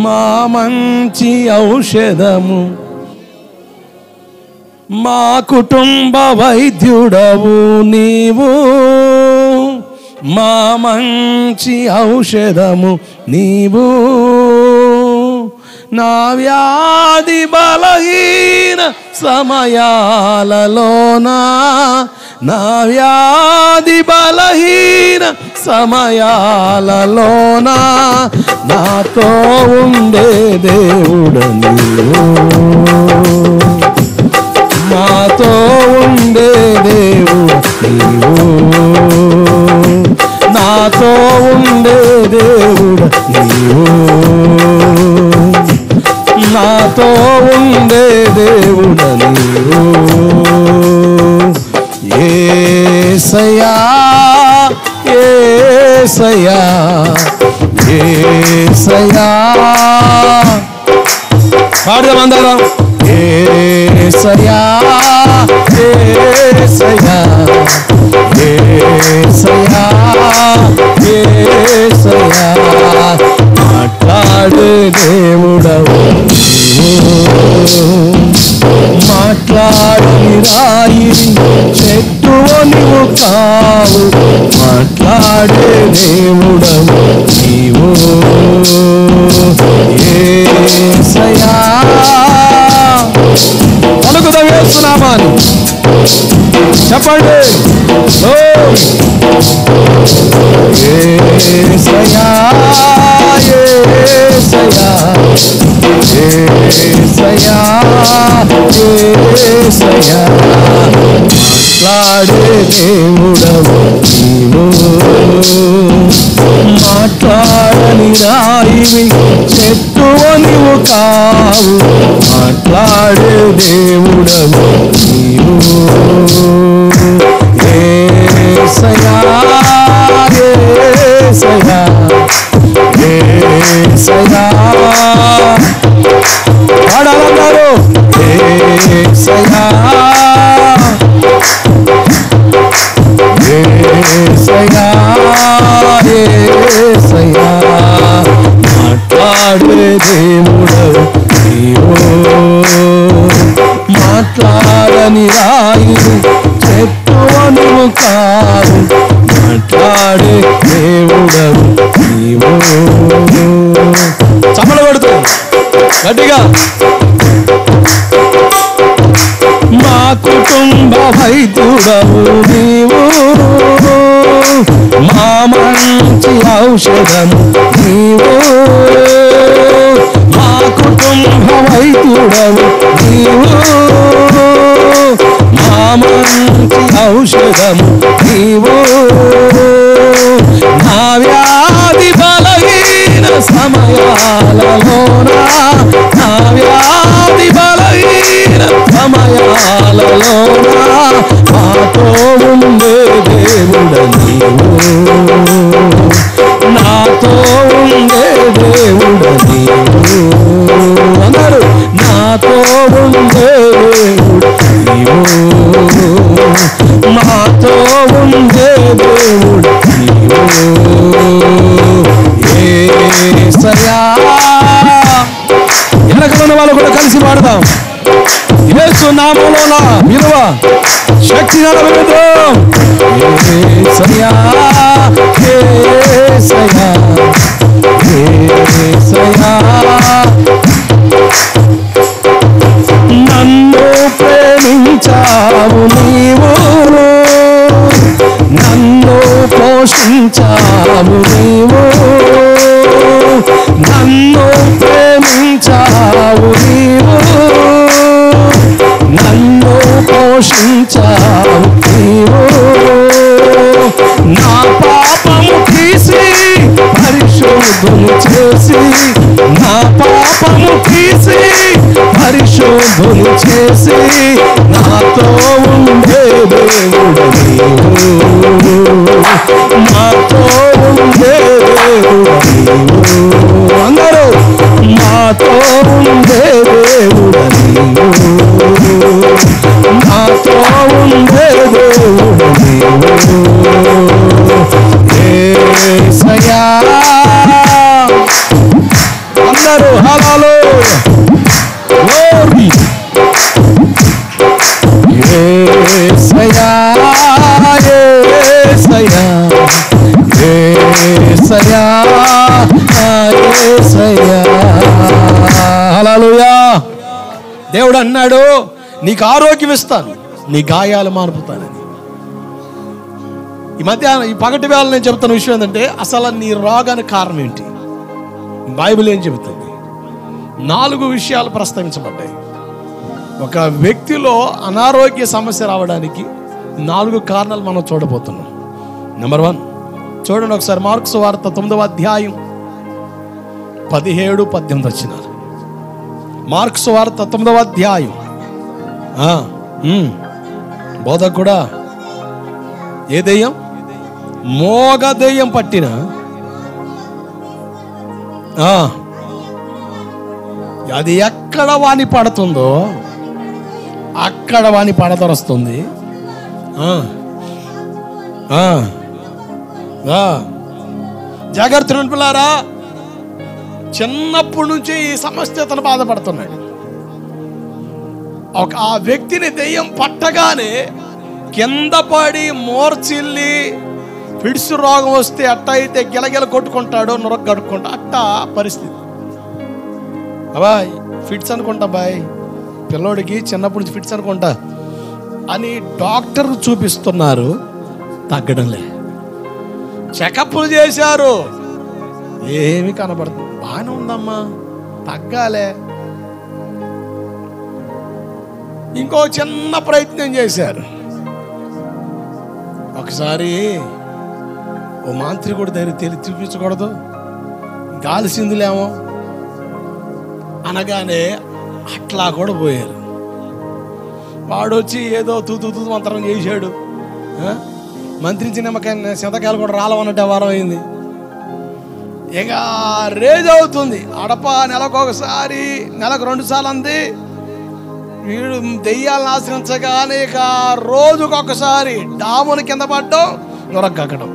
మా మంచి ఔషధము, మా కుటుంబ వైద్యుడవు నీవు, మా మంచి ఔషధము నీవు. నా వ్యాధి బలహీన సమయాలలోనా, నా వ్యాధి బలహీన సమయాలలోనా నాతో ఉండే దేవుడు నీవు, నాతో ఉండే దేవుడు నీవు, నాతో ఉండే దేవుడు నీవు, నాతో ఉండే దేవుడు నీవు. యేసయ్యా యేసయ్యా యేసయ్యా, పాడదాం అందరం. యేసయ్యా యేసయ్యా యేసయ్యా యేసయ్యా, మాట్లాడే దేవుడవు మాట్లాడని రాయి చెట్టువో నీవు కావు, మాట్లాడే దేవుడవు నీవు. యేసయ్యా పలుకుదాం యేసు నామాన్ని, చెప్పండి. యేసయ్యా యేసయ్యా యేసయ్యా యేసయ్యా, మాట్లాడే దేవుడవు నీవు, మాట్లాడని రాయివి చెట్టువో నీవు కావు, మాట్లాడే దేవుడవు నీవు. యేసయ్యా యేసయ్యా యేసయ్యా పాడాలన్నారు. యేసయ్యా యేసయ్యా యేసయ్యా మాట్లాడే దేవుడవు నీవు, మాట్లాడని రాయుడు చెప్పువను కాదు, మాట్లాడే దేవుడవు నీవు. చప్పలు కొడుతూ గట్టిగా. మా కుటుంబ వైద్యుడవు నీవు, మా మంచి ఔషధము నీవు, మా కుటుంబ వైద్యుడవు నీవు, మా మంచి ఔషధము నీవు. నా వ్యాధి బలహీన సమయాలలోన, నా వ్యాధి బలహీన సమయాలలోన మాతో ఉండే దేవుడ నీవు, నాతో ఉండే దేవుడ నీవు. అందరూ నాతో ఉండే దేవుడ నీవు, మాతో ఉండే దేవుడ నీవు. యేసయ్యా. వెనకలున్న వాళ్ళు కూడా కలిసి పాడదాం. యేసు నామములోన విలువ శక్తి నిలబెడదాం. యేసయ్యా యేసయ్యా యేసయ్యా. నన్ను ప్రేమించావు నీవు, నన్ను పోషించావు నీవు, నన్ను ప్రేమించావు నీవు, నన్ను పోషించావు నీవు. నా పాపము తీసి పరిశోధన చేసి, నా పాపము తీసి పరిశోధన చేసి నాతో ఉండే దేవుడ నీవు, నాతో ఉండే దేవుడ నీవు. అందరూ నాతో ఉండే దేవుడ నీవు, నాతో ఉండే దేవుడ నీవు. యేసయ్యా. అందరూ హల్లెలూయా గ్లోరీ. యేసయ్యా యేసయ్యా యేసయ్యా యేసయ్యా. హల్లెలూయా. దేవుడు అన్నాడు, నీకు ఆరోగ్యం ఇస్తాను, నీ గాయాలు మానుపుతానని. ఈ మధ్యాహ్నం ఈ పగటి వేళ నేను చెబుతున్న విషయం ఏంటంటే, అసలు నీ రోగానికి కారణం ఏంటి? బైబిల్ ఏం చెబుతుంది? 4 విషయాలు ప్రస్తావించబడ్డాయి. ఒక వ్యక్తిలో అనారోగ్య సమస్య రావడానికి 4 కారణాలు మనం చూడబోతున్నాం. నెంబర్ 1 చూడండి ఒకసారి, మార్కు సువార్త 9వ అధ్యాయం 17-18 వచనాలు. మార్కు సువార్త 9వ అధ్యాయం. బోధకు కూడా ఏ దెయ్యం? మోగ దెయ్యం పట్టిన అది ఎక్కడ వాణి పడుతుందో అక్కడ వాణి పడతొరుస్తుంది. జాగ్రత్త పిల్లారా, చిన్నప్పటి నుంచి ఈ సమస్యతో బాధపడుతున్నాడు. ఆ వ్యక్తిని దెయ్యం పట్టగానే కింద పడి మోర్చిల్లి ఫిడ్స్ రోగం వస్తే అట్ట అయితే గిలగిల కొట్టుకుంటాడో నొరగ కడుక్కుంటా అట్ట పరిస్థితి. అబ్బాయ్ ఫిట్స్ అనుకుంటా, బాయ్ పిల్లోడికి చిన్నప్పటి నుంచి ఫిట్స్ అనుకుంటా అని డాక్టర్ చూపిస్తున్నారు, తగ్గడంలే. చెకప్లు చేశారు, ఏమి కనబడుతుంది, బాగానే ఉందమ్మా, తగ్గాలే. ఇంకో చిన్న ప్రయత్నం చేశారు. ఒకసారి ఓ మాంత్రికుడి దగ్గర చూపించకూడదు, గాలిసిందులేమో అనగానే అట్లా కూడా పోయారు. వాడు వచ్చి ఏదో తూతూ మంత్రం చేశాడు. మంత్రించి నిమ్మకాయ సింతకాయలు కూడా రాలవన్నట్టు వారం అయింది. ఇక రేజ్ అవుతుంది. అడప నెలకు ఒకసారి, నెలకు 2 సార్లు అంది. వీడు దెయ్యాలను ఆశ్రయించగానే ఇక రోజుకొకసారి డాముని కింద పడ్డం, నొరగక్కడం.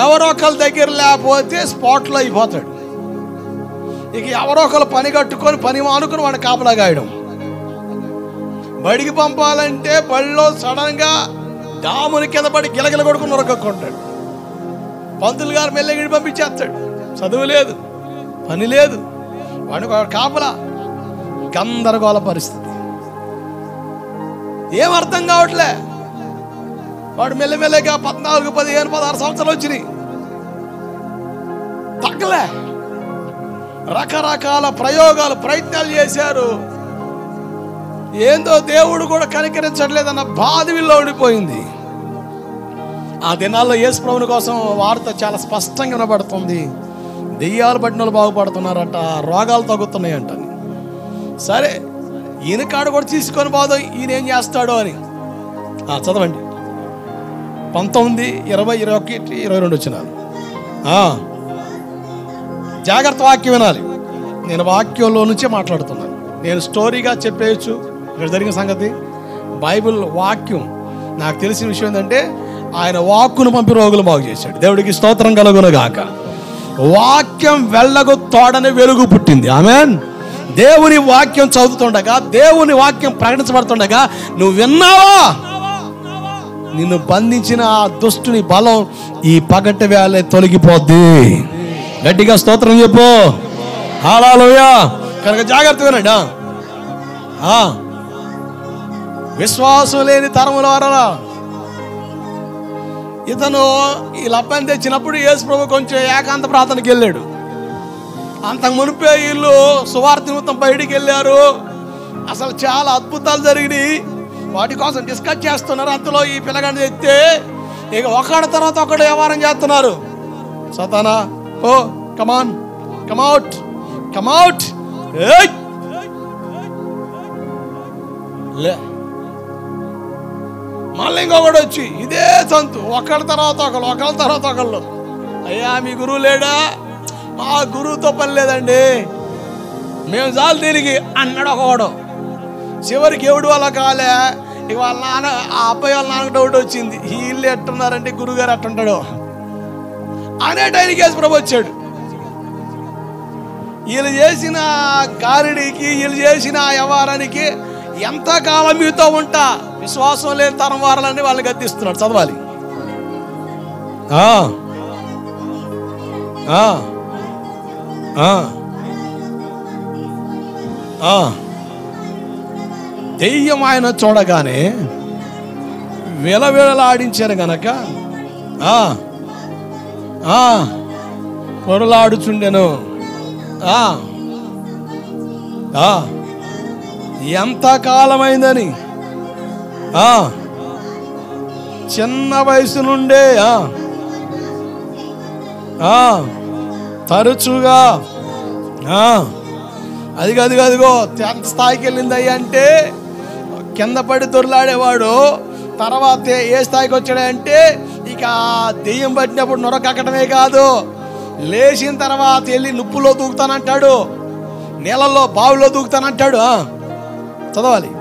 ఎవరో ఒకళ్ళ దగ్గర లేకపోతే స్పాట్లో అయిపోతాడు. ఇక ఎవరో ఒకళ్ళు పని కట్టుకొని పని మానుకొని వాడిని కాపలా గాయడం. బడికి పంపాలంటే బడిలో సడన్గా డాముని కింద పడి గిలగిల కొడుకుని నొరగక్కుంటాడు. పంతులు గారు మెల్లగిడి పంపించేస్తాడు. చదువు లేదు, పని లేదు, వాడికి కాపలా. గందరగోళ పరిస్థితి, ఏం అర్థం కావట్లే. వాడు మెల్లమెల్లగా 14, 15, 16 సంవత్సరాలు వచ్చినాయి, తగ్గలే. రకరకాల ప్రయత్నాలు చేశారు. ఏందో దేవుడు కూడా కనికరించట్లేదన్న బాధ వీళ్ళు ఉండిపోయింది. ఆ దినాల్లో యేసు ప్రభుని కోసం వార్త చాలా స్పష్టంగా వినబడుతుంది. దెయ్యాలు పట్టిన వాళ్ళు బాగుపడుతున్నారట, రోగాలు తగ్గుతున్నాయంట. సరే, ఈయన కాడు కూడా తీసుకొని పోదాం, ఈయన ఏం చేస్తాడో అని. చదవండి 19, 20, 21, 22 వచ్చినాను. జాగ్రత్త, వాక్యం వినాలి. నేను వాక్యంలో నుంచే మాట్లాడుతున్నాను. నేను స్టోరీగా చెప్పేయచ్చు ఇక్కడ జరిగిన సంగతి. బైబిల్ వాక్యం నాకు తెలిసిన విషయం ఏంటంటే, ఆయన వాక్కును పంపి రోగులు బాగు చేశాడు. దేవుడికి స్తోత్రం కలుగును గాక. వాక్యం వెళ్ళగు తోడని వెలుగు పుట్టింది. ఆమేన్. దేవుని వాక్యం చదువుతుండగా, దేవుని వాక్యం ప్రకటించబడుతుండగా నువ్వు విన్నావా? నిన్ను బంధించిన ఆ దుష్టుని బలం ఈ పగటి వేళ తొలగిపోద్ది. గట్టిగా స్తోత్రం చెప్పు. హల్లెలూయా. కనుక జాగ్రత్త వినండి. విశ్వాసం లేని తరముల వారలా ఇతను ఈ లబ్బని తెచ్చినప్పుడు యేసు ప్రభు కొంచెం ఏకాంత ప్రార్థనకి వెళ్ళాడు. అంతకు మునిపే వీళ్ళు సువార్త నిమిత్తం బయటికి వెళ్ళారు. అసలు చాలా అద్భుతాలు జరిగినాయి. వాటి కోసం డిస్కస్ చేస్తున్నారు. అంతలో ఈ పిల్లగాడిని తెస్తే ఇక ఒకటి తర్వాత ఒకటి వ్యవహారం చేస్తున్నారు. సతానా, ఓ కమాన్, కమౌట్, కమౌట్. మళ్ళీ ఇంకొకటి వచ్చి ఇదే సంతు, ఒకళ్ళ తర్వాత ఒకళ్ళు. అయ్యా, మీ గురువు లేడా? మా గురువుతో పని లేదండి, మేము చాలు దీనికి అన్నాడు ఒకడు. చివరికి ఎవడు వల్ల కాలే. ఇక వాళ్ళ నాన్న, ఆ అబ్బాయి వాళ్ళ నాన్నకు డౌట్ వచ్చింది, వీళ్ళు ఎట్టున్నారంటే గురువుగారు అట్టుంటాడు అనే టైంకి యేసు ప్రభు వచ్చాడు. వీళ్ళు చేసిన గారిడికి, వీళ్ళు చేసిన వ్యవహారానికి ఎంతకాలం మీతో ఉంటా, విశ్వాసం లేని తరం వారాలని వాళ్ళని గద్దిస్తున్నాడు. చదవాలి. దెయ్యం ఆయన చూడగానే విలవిలలాడించారు గనక పొరలాడుచుండెను. ఎంత కాలమైందని, చిన్న వయసు నుండే తరచుగా అదిగో ఎంత స్థాయికి వెళ్ళింది అయ్యి అంటే, కింద పడి దొరలాడేవాడు తర్వాత ఏ స్థాయికి వచ్చాడంటే, ఇక దెయ్యం పట్టినప్పుడు నొరకక్కడమే కాదు, లేచిన తర్వాత వెళ్ళి నిప్పులో దూకుతానంటాడు, నీళ్ళల్లో బావిలో దూకుతానంటాడు. చదవాలి.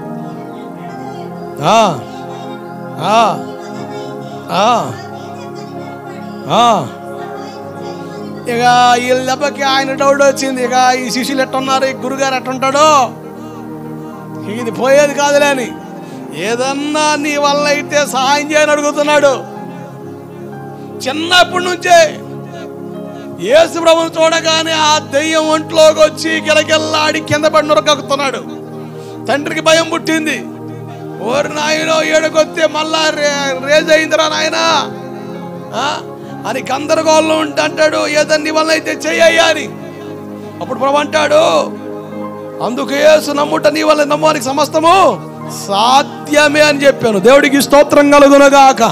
ఇక వీళ్ళ దెబ్బకి ఆయన డౌట్ వచ్చింది. ఇక ఈ శిష్యులు ఎట్టున్నారు, ఈ గురుగారు ఎట్టుంటాడో, ఇది పోయేది కాదులే అని ఏదన్నా నీ వల్ల అయితే సహాయం చేయని అడుగుతున్నాడు. చిన్నప్పటి నుంచే యేసు ప్రభువును చూడగానే ఆ దెయ్యం ఒంట్లోకి వచ్చి గిలగిల్లాడి కింద పడి నొరకక్కుతున్నాడు. తండ్రికి భయం పుట్టింది. ఓరి నాయనో, ఏడుకొస్తే మళ్ళా రేజ్ అయిందిరా నాయనా అని గందరగోళం ఉంటే అంటాడు, ఏదన్నా నీ వల్ల అయితే చెయ్యయ్యా అని. అప్పుడు ప్రభు అంటాడు, అందుకు యేసు నమ్ముట నీ వల్ల నమ్మడానికి సమస్తము సాధ్యమే అని చెప్పాను. దేవుడికి స్తోత్రం కలుగునుగాక.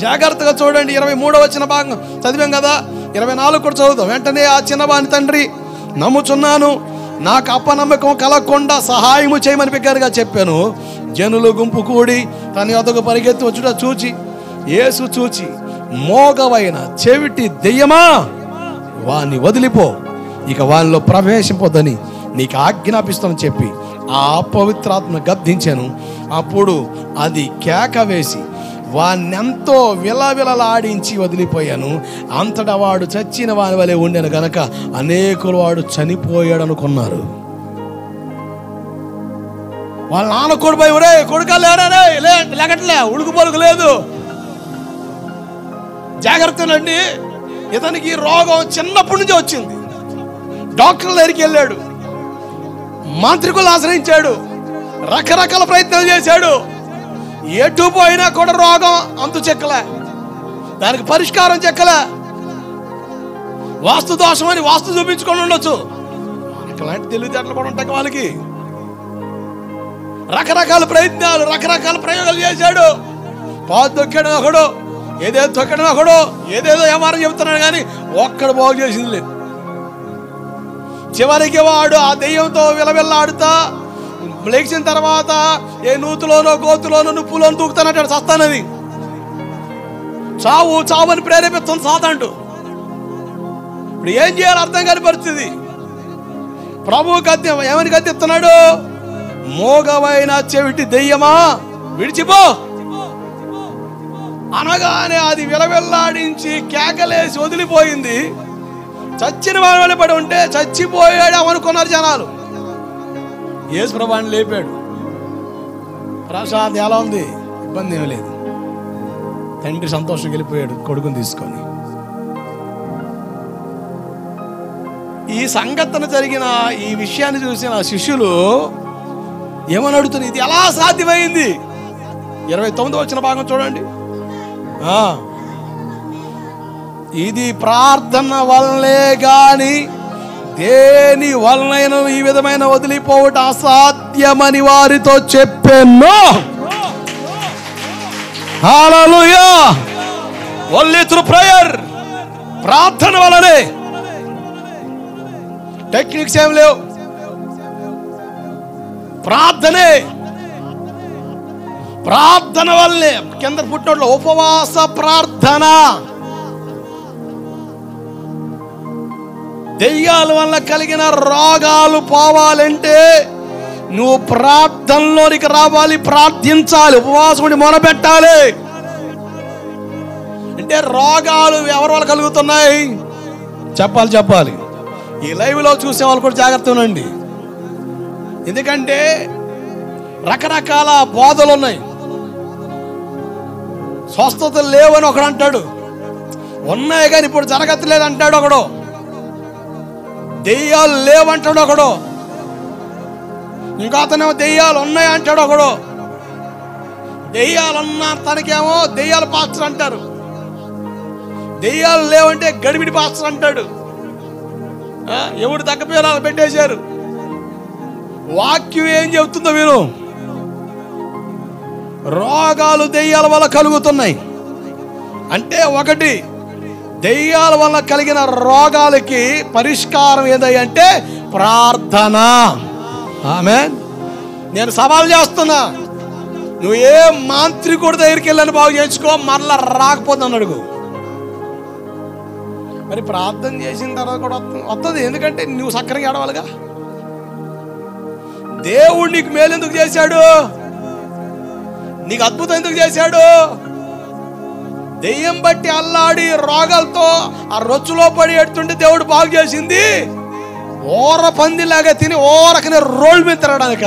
జాగ్రత్తగా చూడండి. 23వ వచన భాగం చదివాం కదా, 24 కూడా చదువుతాం. వెంటనే ఆ చిన్నవాని తండ్రి, నమ్ముచున్నాను, నాకు అపనమ్మకం కలగకుండా సహాయము చేయమని బిగ్గరగా చెప్పాను. జనులు గుంపు కూడి తన యొద్దకు పరిగెత్తి వచ్చుట చూచి యేసు చూచి, మోగవైన చెవిటి దెయ్యమా వాని వదిలిపో, ఇక వానిలో ప్రవేశింపొద్దని నీకు ఆజ్ఞాపిస్తానని చెప్పి ఆ అపవిత్రాత్మ గద్దించాను. అప్పుడు అది కేక వేసి వాన్నెంతో విలవిలలాడించి వదిలిపోయాను. అంతటా వాడు చచ్చిన వాని వలె ఉండెను గనక అనేకులు వాడు చనిపోయాడు అనుకున్నారు. వాళ్ళ నాన్న కొడుకు ఒరే కొడుకా లేరా లేకట్లే, ఉడుకు పలుకు లేదు, జాగ్రత్తనండి. ఇతనికి రోగం చిన్నప్పటి నుంచి వచ్చింది. డాక్టర్ దగ్గరికి వెళ్ళాడు, మాంత్రికులు ఆశ్రయించాడు, రకరకాల ప్రయత్నాలు చేశాడు. ఎటు పోయినా కూడా రోగం అంతు చెక్కలే, దానికి పరిష్కారం చెక్కలే. వాస్తు దోషం అని వాస్తు చూపించుకొని ఉండొచ్చు. అలాంటి తెలివితేటలు కూడా ఉంటాయి వాళ్ళకి. రకరకాల ప్రయత్నాలు, రకరకాల ప్రయోగాలు చేశాడు. పాలు తొక్కాడు ఒకడు, ఏదేదో తొక్కడం ఒకడు, ఏదేదో వ్యవహారం చెబుతున్నాడు, కానీ ఒక్కడు బాగు చేసింది లేదు. చివరికి వాడు ఆ దెయ్యంతో విలవిల్లాడుతా లేచిన తర్వాత ఏ నూతులోనో గోతులోనో నుప్పులోనో దూకుతానంటాడు, చస్తానని. చావు చావని ప్రేరేపిస్తుంది సాతానుడు. ఇప్పుడు ఏం చేయాలి అర్థం కాని పరిస్థితి. ప్రభు గద్యం ఏమని గద్దిస్తున్నాడు? మోగవైన చెవిటి దెయ్యమా విడిచిపో అనగానే అది విలవిల్లాడించి కేకలేసి వదిలిపోయింది. చచ్చిన వాడి పడి ఉంటే చచ్చిపోయాడు అనుకున్నారు జనాలు. యేసు ప్రభువుని లేపాడు. ప్రసాద్ ఎలా ఉంది? ఇబ్బంది ఏమీ లేదు. తండ్రి సంతోషం వెళ్ళిపోయాడు కొడుకుని తీసుకొని. ఈ సంఘటన జరిగిన ఈ విషయాన్ని చూసిన శిష్యులు ఏమని అడుగుతున్నారు, ఇది ఎలా సాధ్యమైంది? 29వ వచ్చిన భాగం చూడండి. ఇది ప్రార్థన వల్లే గాని దేని వలనైనా ఈ విధమైన వదిలిపోవట అసాధ్యమని వారితో చెప్పాను. హల్లెలూయా. ఓన్లీ త్రూ ప్రేయర్, ప్రార్థన వల్లనే. టెక్నిక్స్ ఏం లేవు, ప్రార్థనే. ప్రార్థన వల్లే. కింద పుట్టినట్లు ఉపవాస ప్రార్థన. దెయ్యాల వల్ల కలిగిన రోగాలు పోవాలంటే నువ్వు ప్రార్థనలోనికి రావాలి, ప్రార్థించాలి, ఉపవాసం మొదలుపెట్టాలి. అంటే రోగాలు ఎవరి వల్ల కలుగుతున్నాయి చెప్పాలి. ఈ లైవ్లో చూసే వాళ్ళు కూడా జాగ్రత్త ఉండండి. ఎందుకంటే రకరకాల బోధలు ఉన్నాయి. స్వస్థతలు లేవని ఒకడు అంటాడు, ఉన్నాయి కానీ ఇప్పుడు జరగట్లేదు అంటాడు ఒకడు. దెయ్యాలు లేవంటాడు ఒకడు, ఇంకా అతనేమో దెయ్యాలు ఉన్నాయి అంటాడు ఒకడు. దెయ్యాలు ఉన్న తనకేమో దెయ్యాల పాస్టర్ అంటారు, దెయ్యాలు లేవంటే గడిబిడి పాస్టర్ అంటాడు. ఎవడు తగ్గపేరాలు పెట్టేశారు. వాక్యం ఏం చెబుతుందో మీరు, రోగాలు దెయ్యాల వల్ల కలుగుతున్నాయి అంటే, ఒకటి దెయ్యాల వల్ల కలిగిన రోగాలకి పరిష్కారం ఏదంటే ప్రార్థన. ఆమేన్. నేను సవాల్ చేస్తున్నా, నువ్వు ఏ మాంత్రికుడి దగ్గరికి వెళ్ళని బాగు చేయించుకో, మరలా రాకపోతుందని అడుగు. మరి ప్రార్థన చేసిన తర్వాత కూడా వస్తుంది. ఎందుకంటే నువ్వు సక్కరగా ఏడవాలిగా. దేవుడు నీకు మేలు ఎందుకు చేశాడు? నీకు అద్భుతం ఎందుకు చేశాడు? దెయ్యం బట్టి అల్లాడి రోగాలతో ఆ రొచ్చులో పడి ఎడుతుంటే దేవుడు బాగు చేసింది ఓర పందిలాగా తిని ఓరకనే రోడ్డు మీద తిరగడానిక?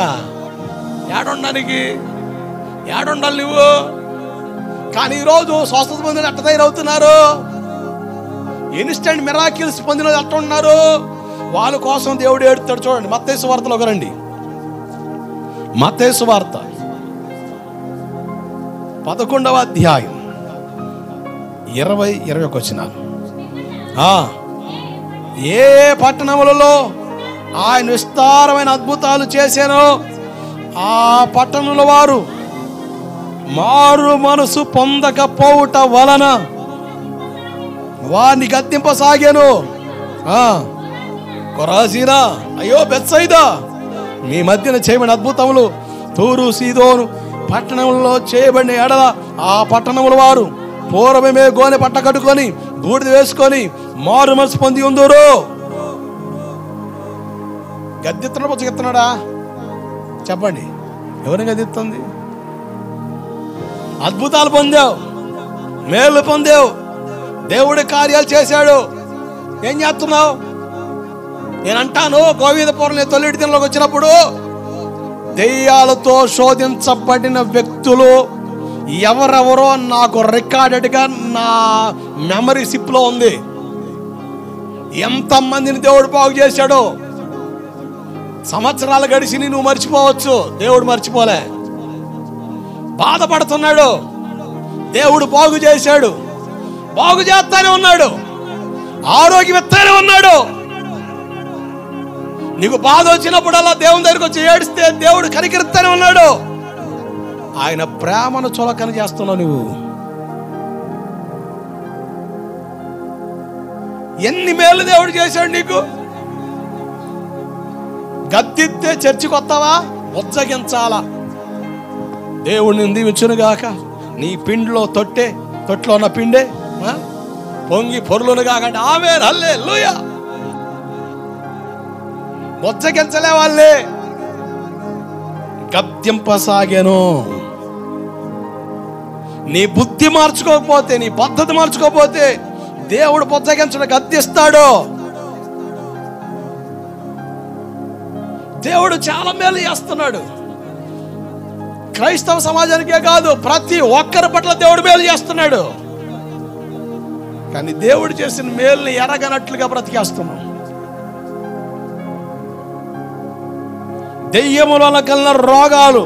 ఏడుండానికి ఏడుండాలి నువ్వు? కానీ ఈరోజు స్వస్థత పొందిన ఎట్ట తయారవుతున్నారు, ఇన్స్టెంట్ మిరాకిల్స్ పొందిన ఎట్ట ఉన్నారు. వాళ్ళ కోసం దేవుడు ఏడుతాడు. చూడండి మత్తయి సువార్తలోకి రండి. మత్తయి సువార్త 11వ అధ్యాయం 20-21 వచనాలు. ఏ పట్టణములలో ఆయన విస్తారమైన అద్భుతాలు చేశానో ఆ పట్టణంలో వారు మారు మనసు పొందకపోవుట వలన వారిని గద్దింపసాగాను. కొరాజీనా, అయ్యో బెత్సైదా, మీ మధ్యన చేయబడిన అద్భుతములు తూరు సీదోను పట్టణంలో చేయబడిన ఎడల ఆ పట్టణముల వారు పూర్వమే గోనె పట్ట కట్టుకొని బూడిద వేసుకొని మారు మనసు పొంది ఉందరు. గద్దెత్తున్నాడు బుచ్చగెత్తున్నాడా చెప్పండి? ఎవరిని గద్దెత్తుంది? అద్భుతాలు పొందావు, మేలు పొందావు, దేవుడి కార్యాలు చేశాడు. ఏం చేస్తున్నావు? నేను అంటాను, గోవిందపురం తొలిటి దినంలోకి వచ్చినప్పుడు దెయ్యాలతో శోధించబడిన వ్యక్తులు ఎవరెవరో నాకు రికార్డెడ్గా నా మెమరీ సిప్లో ఉంది. ఎంతమందిని దేవుడు బాగు చేశాడో. సంవత్సరాలు గడిచి నువ్వు మర్చిపోవచ్చు, దేవుడు మర్చిపోలే. బాధపడుతున్నాడు, దేవుడు బాగు చేశాడు, బాగు చేస్తానే ఉన్నాడు, ఆరోగ్యం ఇస్తానే ఉన్నాడు. నీకు బాధ వచ్చినప్పుడల్లా దేవుని దగ్గరికి వచ్చి ఏడిస్తే దేవుడు కనికరిస్తానే ఉన్నాడు. ఆయన ప్రేమను చులకన చేస్తున్నావు నువ్వు. ఎన్ని మేలు దేవుడు చేశాడు నీకు. గద్దెత్తే చర్చికి వస్తావా? ఉజ్జగించాలా? దేవుడిని దీవించునుగాక. నీ పిండిలో తొట్లో ఉన్న పిండే పొంగి పొరులను కాకండి. ఆమేన్, హల్లెలూయా. బొచ్చగించలే వాళ్ళే, గద్దింపసాగాను. నీ బుద్ధి మార్చుకోకపోతే, నీ పద్ధతి మార్చుకోకపోతే దేవుడు బొచ్చగించడం గద్దిస్తాడు. దేవుడు చాలా మేలు చేస్తున్నాడు. క్రైస్తవ సమాజానికే కాదు, ప్రతి ఒక్కరి పట్ల దేవుడు మేలు చేస్తున్నాడు. కానీ దేవుడు చేసిన మేలుని ఎరగనట్లుగా బ్రతికేస్తున్నాం. దెయ్యముల వల్ల కలిగిన రోగాలు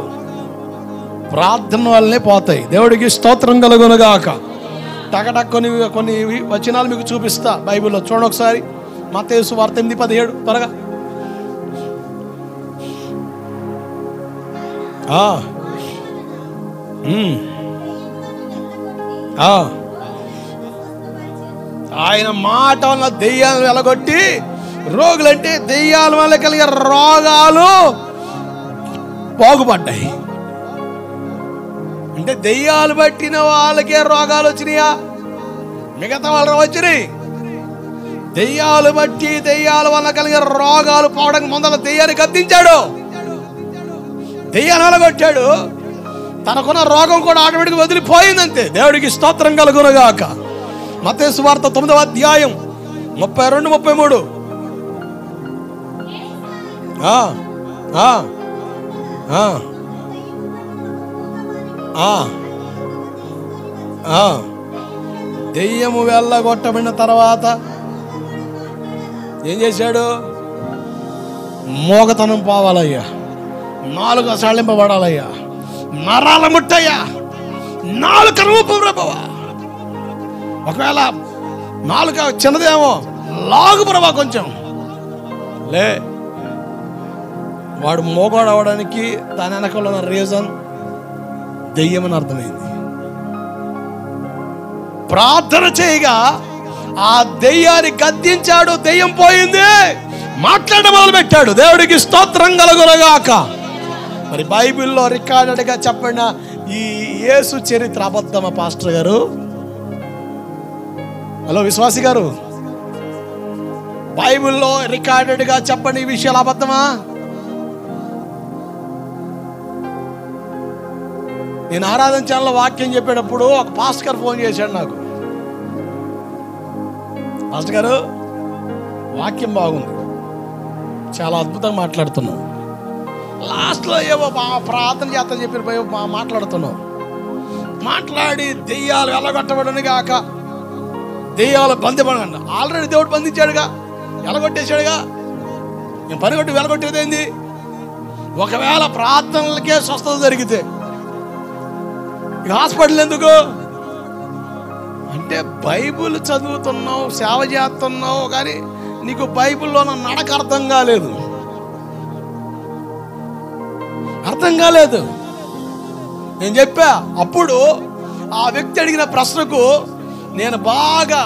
ప్రార్థన వల్లనే పోతాయి. దేవుడికి స్తోత్రం కలుగునుగాక. టకటక్ కొన్ని వచనాలు మీకు చూపిస్తా బైబిల్లో. చూడండి ఒకసారి, మత్తయి సువార్త 8:17 త్వరగా. ఆయన మాట వల్ల దెయ్యాలను వెలగొట్టి, రోగులంటే దెయ్యాల వల్ల కలిగే రోగాలు బాగుపడ్డాయి. అంటే దెయ్యాలు పట్టిన వాళ్ళకే రోగాలు వచ్చినాయా? మిగతా వాళ్ళు వచ్చినాయి. దెయ్యాలు బట్టి దెయ్యాల వల్ల కలిగే రోగాలు పోవడానికి ముందర దెయ్యాన్ని గద్దించాడు, దెయ్యాన్ని వెలగొట్టాడు. తనకున్న రోగం కూడా ఆటోమేటిక్గా వదిలిపోయిందంతే. దేవుడికి స్తోత్రం కలుగునుగాక. మత్తయి సువార్త 9వ అధ్యాయం 32-33. దెయ్యము వెళ్ళగొట్టబడిన తర్వాత ఏం చేశాడు? మోగతనం పోవాలయ్యా, నాలుక సడలింపబడాలయ్యా, నరాల ముట్టయ్యా, నాలుక రూపం ప్రభావ. ఒకవేళ నాలుక చిన్నదేమో లాగు ప్రభా కొంచెం లే. వాడు మోగాడు అవడానికి దాని వెనకాల ఉన్న రీజన్ దెయ్యమని అర్థమైంది. ప్రార్థన చేయగా ఆ దెయ్యాన్ని గద్దించాడు, దెయ్యం పోయింది, మాట్లాడడం మొదలు పెట్టాడు. దేవుడికి స్తోత్రం కలుగునుగాక. మరి బైబిల్లో రికార్డెడ్గా చెప్పండి, ఈ యేసు చరిత్ర అబద్ధమా పాస్టర్ గారు? హలో విశ్వాసి గారు, బైబిల్లో రికార్డెడ్గా చెప్పండి, ఈ విషయాలు అబద్ధమా? నేను ఆరాధన ఛానల్లో వాక్యం చెప్పేటప్పుడు ఒక పాస్టర్ గారు ఫోన్ చేశాడు నాకు. పాస్టర్ గారు, వాక్యం బాగుంది, చాలా అద్భుతంగా మాట్లాడుతున్నావు, లాస్ట్లో ఏవో ప్రార్థన చేస్తాను చెప్పి మాట్లాడుతున్నావు, మాట్లాడి దెయ్యాలు వెళ్ళగొట్టబడని గాక, దెయ్యాలు బంధించబడండి. ఆల్రెడీ దేవుడు బంధించాడుగా, వెళ్ళగొట్టేశాడుగా. నేను పని కొట్టి వెళ్ళగొట్టేది ఏంది? ఒకవేళ ప్రార్థనలకే స్వస్థత జరిగితే హాస్పిటల్ ఎందుకు అంటే బైబిల్ చదువుతున్నావు, సేవ చేస్తున్నావు, కానీ నీకు బైబిల్లో నడక అర్థం కాలేదు. నేను చెప్పా అప్పుడు ఆ వ్యక్తి అడిగిన ప్రశ్నకు నేను బాగా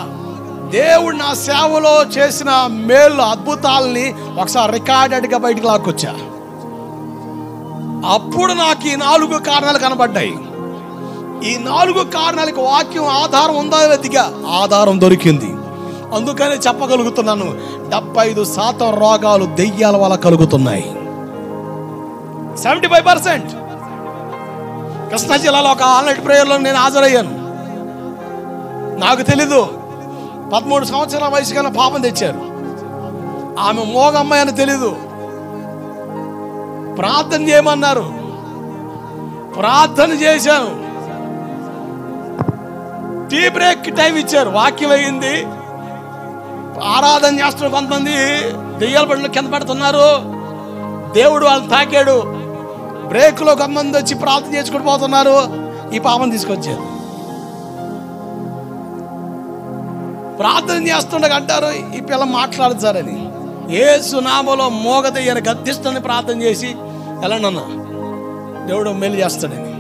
దేవుడు నా సేవలో చేసిన మేలు అద్భుతాలని ఒకసారి రికార్డెడ్గా బయటికి లాక్కొచ్చా. అప్పుడు నాకు ఈ 4 కారణాలు కనబడ్డాయి. ఈ 4 కారణాలకు వాక్యం ఆధారం ఉందా? వెతిగా, ఆధారం దొరికింది. అందుకనే చెప్పగలుగుతున్నాను, 75% రోగాలు దెయ్యాల వల్ల కలుగుతున్నాయి. 75%. కృష్ణా జిల్లాలో ఒక ఆన్లైన్ ప్రేయర్లో నేను హాజరయ్యాను. నాకు తెలీదు, 13 సంవత్సరాల వయసు కన్నా పాపం తెచ్చారు. ఆమె మోగమ్మాయి అని తెలీదు. ప్రార్థన చేయమన్నారు, ప్రార్థన చేశాను. టీ బ్రేక్ టైం ఇచ్చారు, వాక్యం అయింది. ఆరాధన చేస్తున్న కొంతమంది దెయ్యాల బండ్లు కింద పడుతున్నారు. దేవుడు వాళ్ళని తాకాడు. బ్రేక్లో కొంతమంది వచ్చి ప్రార్థన చేసుకుని పోతున్నారు. ఈ పాపం తీసుకొచ్చారు. ప్రార్థన చేస్తుండగా అంటారు, ఈ పిల్ల మాట్లాడదు సార్ అని. యేసు నామములో మోగదయ్యని గద్దిస్తుని ప్రార్థన చేసి ఎలానన్నా దేవుడు మేలు చేస్తాడని.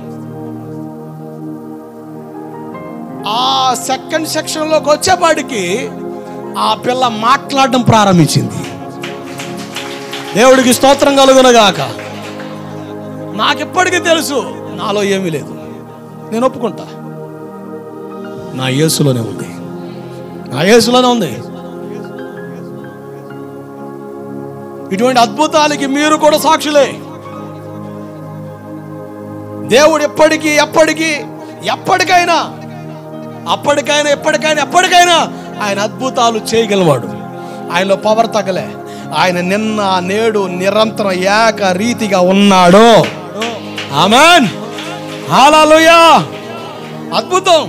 ఆ సెకండ్ సెక్షన్లోకి వచ్చేపాటికి ఆ పిల్ల మాట్లాడడం ప్రారంభించింది. దేవుడికి స్తోత్రం కలుగునగాక. నాకు ఇప్పటికీ తెలుసు నాలో ఏమీ లేదు, నేను ఒప్పుకుంటా. నా యేసులోనే ఉంది, నా యేసులోనే ఉంది. ఇటువంటి అద్భుతాలకి మీరు కూడా సాక్షులే. దేవుడు ఎప్పటికీ ఎప్పటికీ ఎప్పటికైనా అప్పటికైనా ఎప్పటికైనా ఎప్పటికైనా ఆయన అద్భుతాలు చేయగలవాడు. ఆయనలో పవర్ తగలే. ఆయన నిన్న నేడు నిరంతరం ఏక రీతిగా ఉన్నాడు. ఆమేన్, హల్లెలూయా. అద్భుతం.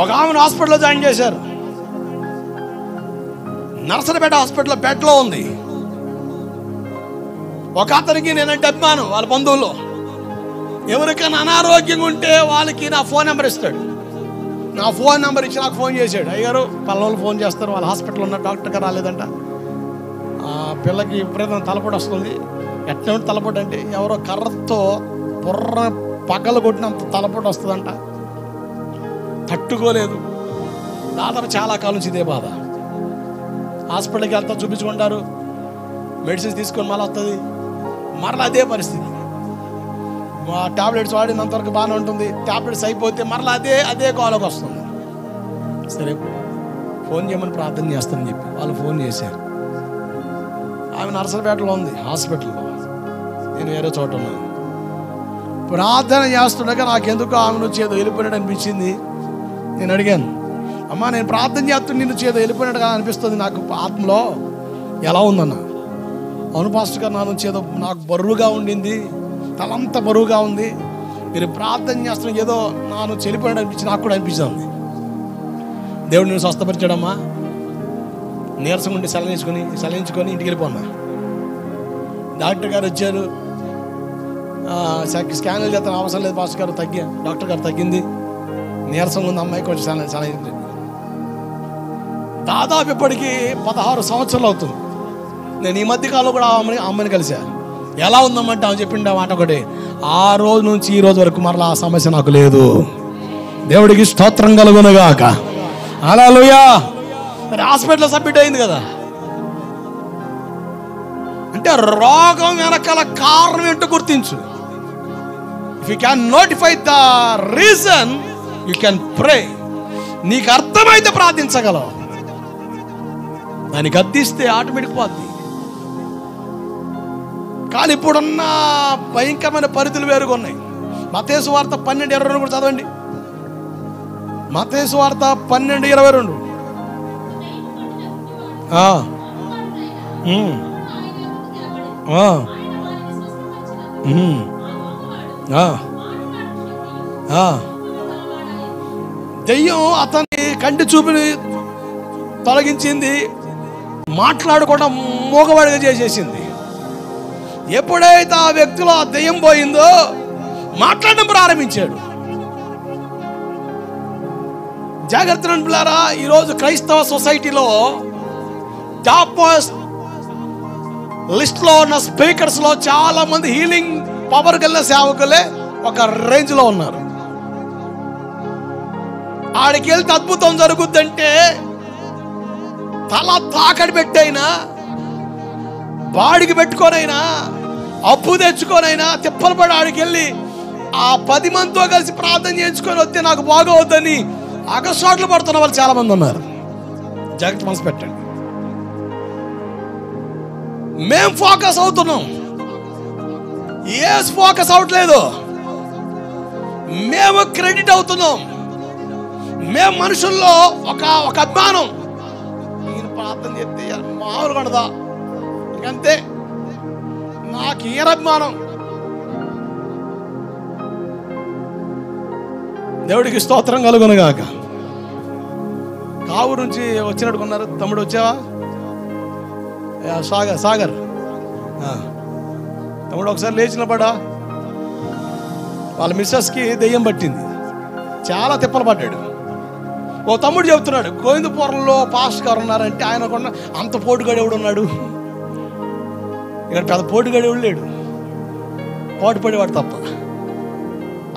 ఒక ఆమెను హాస్పిటల్లో జాయిన్ చేశారు. నర్సరపేట హాస్పిటల్లో బెడ్లో ఉంది. ఒక అతనికి నేనంటే అభిమానం, వాళ్ళ బంధువుల్లో ఎవరికైనా అనారోగ్యంగా ఉంటే వాళ్ళకి నా ఫోన్ నెంబర్ ఇస్తాడు. నా ఫోన్ నెంబర్ ఇచ్చి నాకు ఫోన్ చేశాడు. అయ్యారు పల్లెలు ఫోన్ చేస్తారు, వాళ్ళ హాస్పిటల్లో ఉన్న డాక్టర్ గారు రాలేదంట, పిల్లకి విపరీతం తలపోటు వస్తుంది. ఎట్లా తలపోటు అంటే ఎవరో కర్రతో బుర్ర పగలు కొట్టినంత తలపోటు వస్తుందంట, తట్టుకోలేదు. దాదాపు చాలా కాలం నుంచి ఇదే బాధ. హాస్పిటల్కి వెళ్తా చూపించుకుంటారు, మెడిసిన్స్ తీసుకొని మళ్ళీ వస్తుంది, మరలా అదే పరిస్థితి. టాబ్లెట్స్ వాడినంతవరకు బాగానే ఉంటుంది, టాబ్లెట్స్ అయిపోతే మరలా అదే కాలకు వస్తుంది. సరే ఫోన్ చేయమని ప్రార్థన చేస్తానని చెప్పి వాళ్ళు ఫోన్ చేశారు. ఆమె నర్సరపేటలో ఉంది హాస్పిటల్లో, నేను వేరే చోట ఉన్నాను. ప్రార్థన చేస్తుండగా నాకెందుకు ఆమె నుంచి ఏదో వెళ్ళిపోయినట్టు అనిపించింది. నేను అడిగాను, అమ్మా నేను ప్రార్థన చేస్తుంటే నిన్ను చేదో వెళ్ళిపోయినట్టుగా అనిపిస్తుంది నాకు ఆత్మలో, ఎలా ఉందన్న? అవును పాస్టర్ గారు, నా నుంచి ఏదో నాకు బరువుగా ఉండింది, తలంతా బరువుగా ఉంది, మీరు ప్రార్థన చేస్తున్న ఏదో నా నుంచి వెళ్ళిపోయినట్టు అనిపించింది, నాకు కూడా అనిపించింది. దేవుడు నేను స్వస్థపరిచాడమ్మా, నీరసం ఉండి సెలవించుకొని ఇంటికి వెళ్ళిపోన్నా. డాక్టర్ గారు వచ్చారు, స్కాన్లు చేస్తాను, అవసరం లేదు పాస్టర్ గారు, డాక్టర్ గారు తగ్గింది, నీరసంగా ఉంది అమ్మాయి, కొంచెం సెలవు. దాదాపు ఇప్పటికీ 16 సంవత్సరాలు అవుతుంది. నేను ఈ మధ్యకాలంలో కూడా అమ్మని కలిసా. ఎలా ఉందమ్మంటే ఆమె చెప్పిండే మాట ఒకటి, ఆ రోజు నుంచి ఈ రోజు వరకు మరలా ఆ సమస్య నాకు లేదు. దేవుడికి స్తోత్రం కలుగునుగాక. హల్లెలూయా. మరి హాస్పిటల్లో సబ్మిట్ అయింది కదా, అంటే రోగం వెనకాల కారణం ఏంటో గుర్తించు. If you can notify the reason you can pray. నీకు అర్థమైతే ప్రార్థించగలవు, దానికి అద్దిస్తే ఆటోమేటిక్ పోద్ది. కానీ ఇప్పుడున్న భయంకరమైన పరిధులు వేరుగా ఉన్నాయి. మత్తయి సువార్త 12:22 కూడా చదవండి. మత్తయి సువార్త 12:22. దెయ్యం అతని కంటి చూపుని తొలగించింది, మాట్లాడకుండా మూగవాడిగా చేసేసింది. ఎప్పుడైతే ఆ వ్యక్తిలో ఆ దెయ్యం పోయిందో మాట్లాడడం ప్రారంభించాడు. జాగ్రత్త పిల్లారా, ఈరోజు క్రైస్తవ సొసైటీలో టాప్ లిస్ట్లో ఉన్న స్పీకర్స్లో చాలా మంది హీలింగ్ పవర్ గల సేవకులే ఒక రేంజ్లో ఉన్నారు. ఆడికి వెళ్తే అద్భుతం జరుగుద్దంటే తల తాకడి పెట్టైనా, బాడికి పెట్టుకోనైనా, అప్పు తెచ్చుకోనైనా తిప్పలు పడి ఆడికి వెళ్ళి ఆ 10 మందితో కలిసి ప్రార్థన చేయించుకొని వస్తే నాకు బాగవుద్దని అగస్వాట్లు పడుతున్న వాళ్ళు చాలామంది ఉన్నారు. జాగ్రత్త మనసు పెట్టండి. మేం ఫోకస్ అవుతున్నాం, యేసు ఫోకస్ అవట్లేదు. మేము క్రెడిట్ అవుతున్నాం. మేము మనుషుల్లో ఒక అభిమానం. నేను ప్రార్థన చేస్తే మామూలు కడదా, ఇంకంతే, నాకు ఈయన అభిమానం. దేవుడికి స్తోత్రం కలుగునుగాక. కావు నుంచి వచ్చినట్టుకున్నారు. తమ్ముడు వచ్చావా? సాగర్ తమ్ముడు ఒకసారి లేచినపడా. వాళ్ళ మిస్సెస్కి దెయ్యం పట్టింది, చాలా తిప్పలు పడ్డాడు. ఓ తమ్ముడు చెబుతున్నాడు, గోవిందపురంలో పాస్టర్ గారు ఉన్నారంటే ఆయన కొన్న అంత పోటుగాడు ఎవడు ఉన్నాడు? ఇక్కడ పెద్ద పోటుగాడు ఎవడు లేడు, పోటు పడేవాడు తప్ప.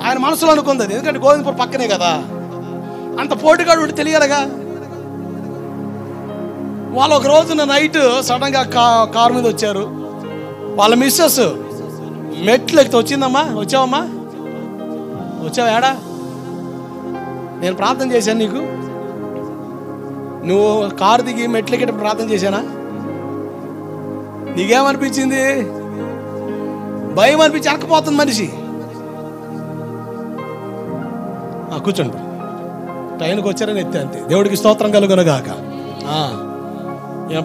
ఆయన మనసులో అనుకుంది అది, ఎందుకంటే గోవిందపురం పక్కనే కదా, అంత పోటుగాడు తెలియాలిగా. వాళ్ళు ఒక రోజున నైట్ సడన్గా కారు మీద వచ్చారు. వాళ్ళ మిస్సెస్ మెట్లు ఎక్కితే, వచ్చిందమ్మా, వచ్చావమ్మా, వచ్చావా, ఏడా నేను ప్రార్థన చేశాను నీకు, నువ్వు కారు దిగి మెట్లు ఎక్కేటప్పుడు ప్రార్థన చేశానా? నీకేమనిపించింది? భయం అనిపించి వెనకపోతుంది మనిషి. కూర్చోండి, ట్రైన్కి వచ్చారని ఎత్తే అంతే. దేవుడికి స్తోత్రం కలుగునుగాక.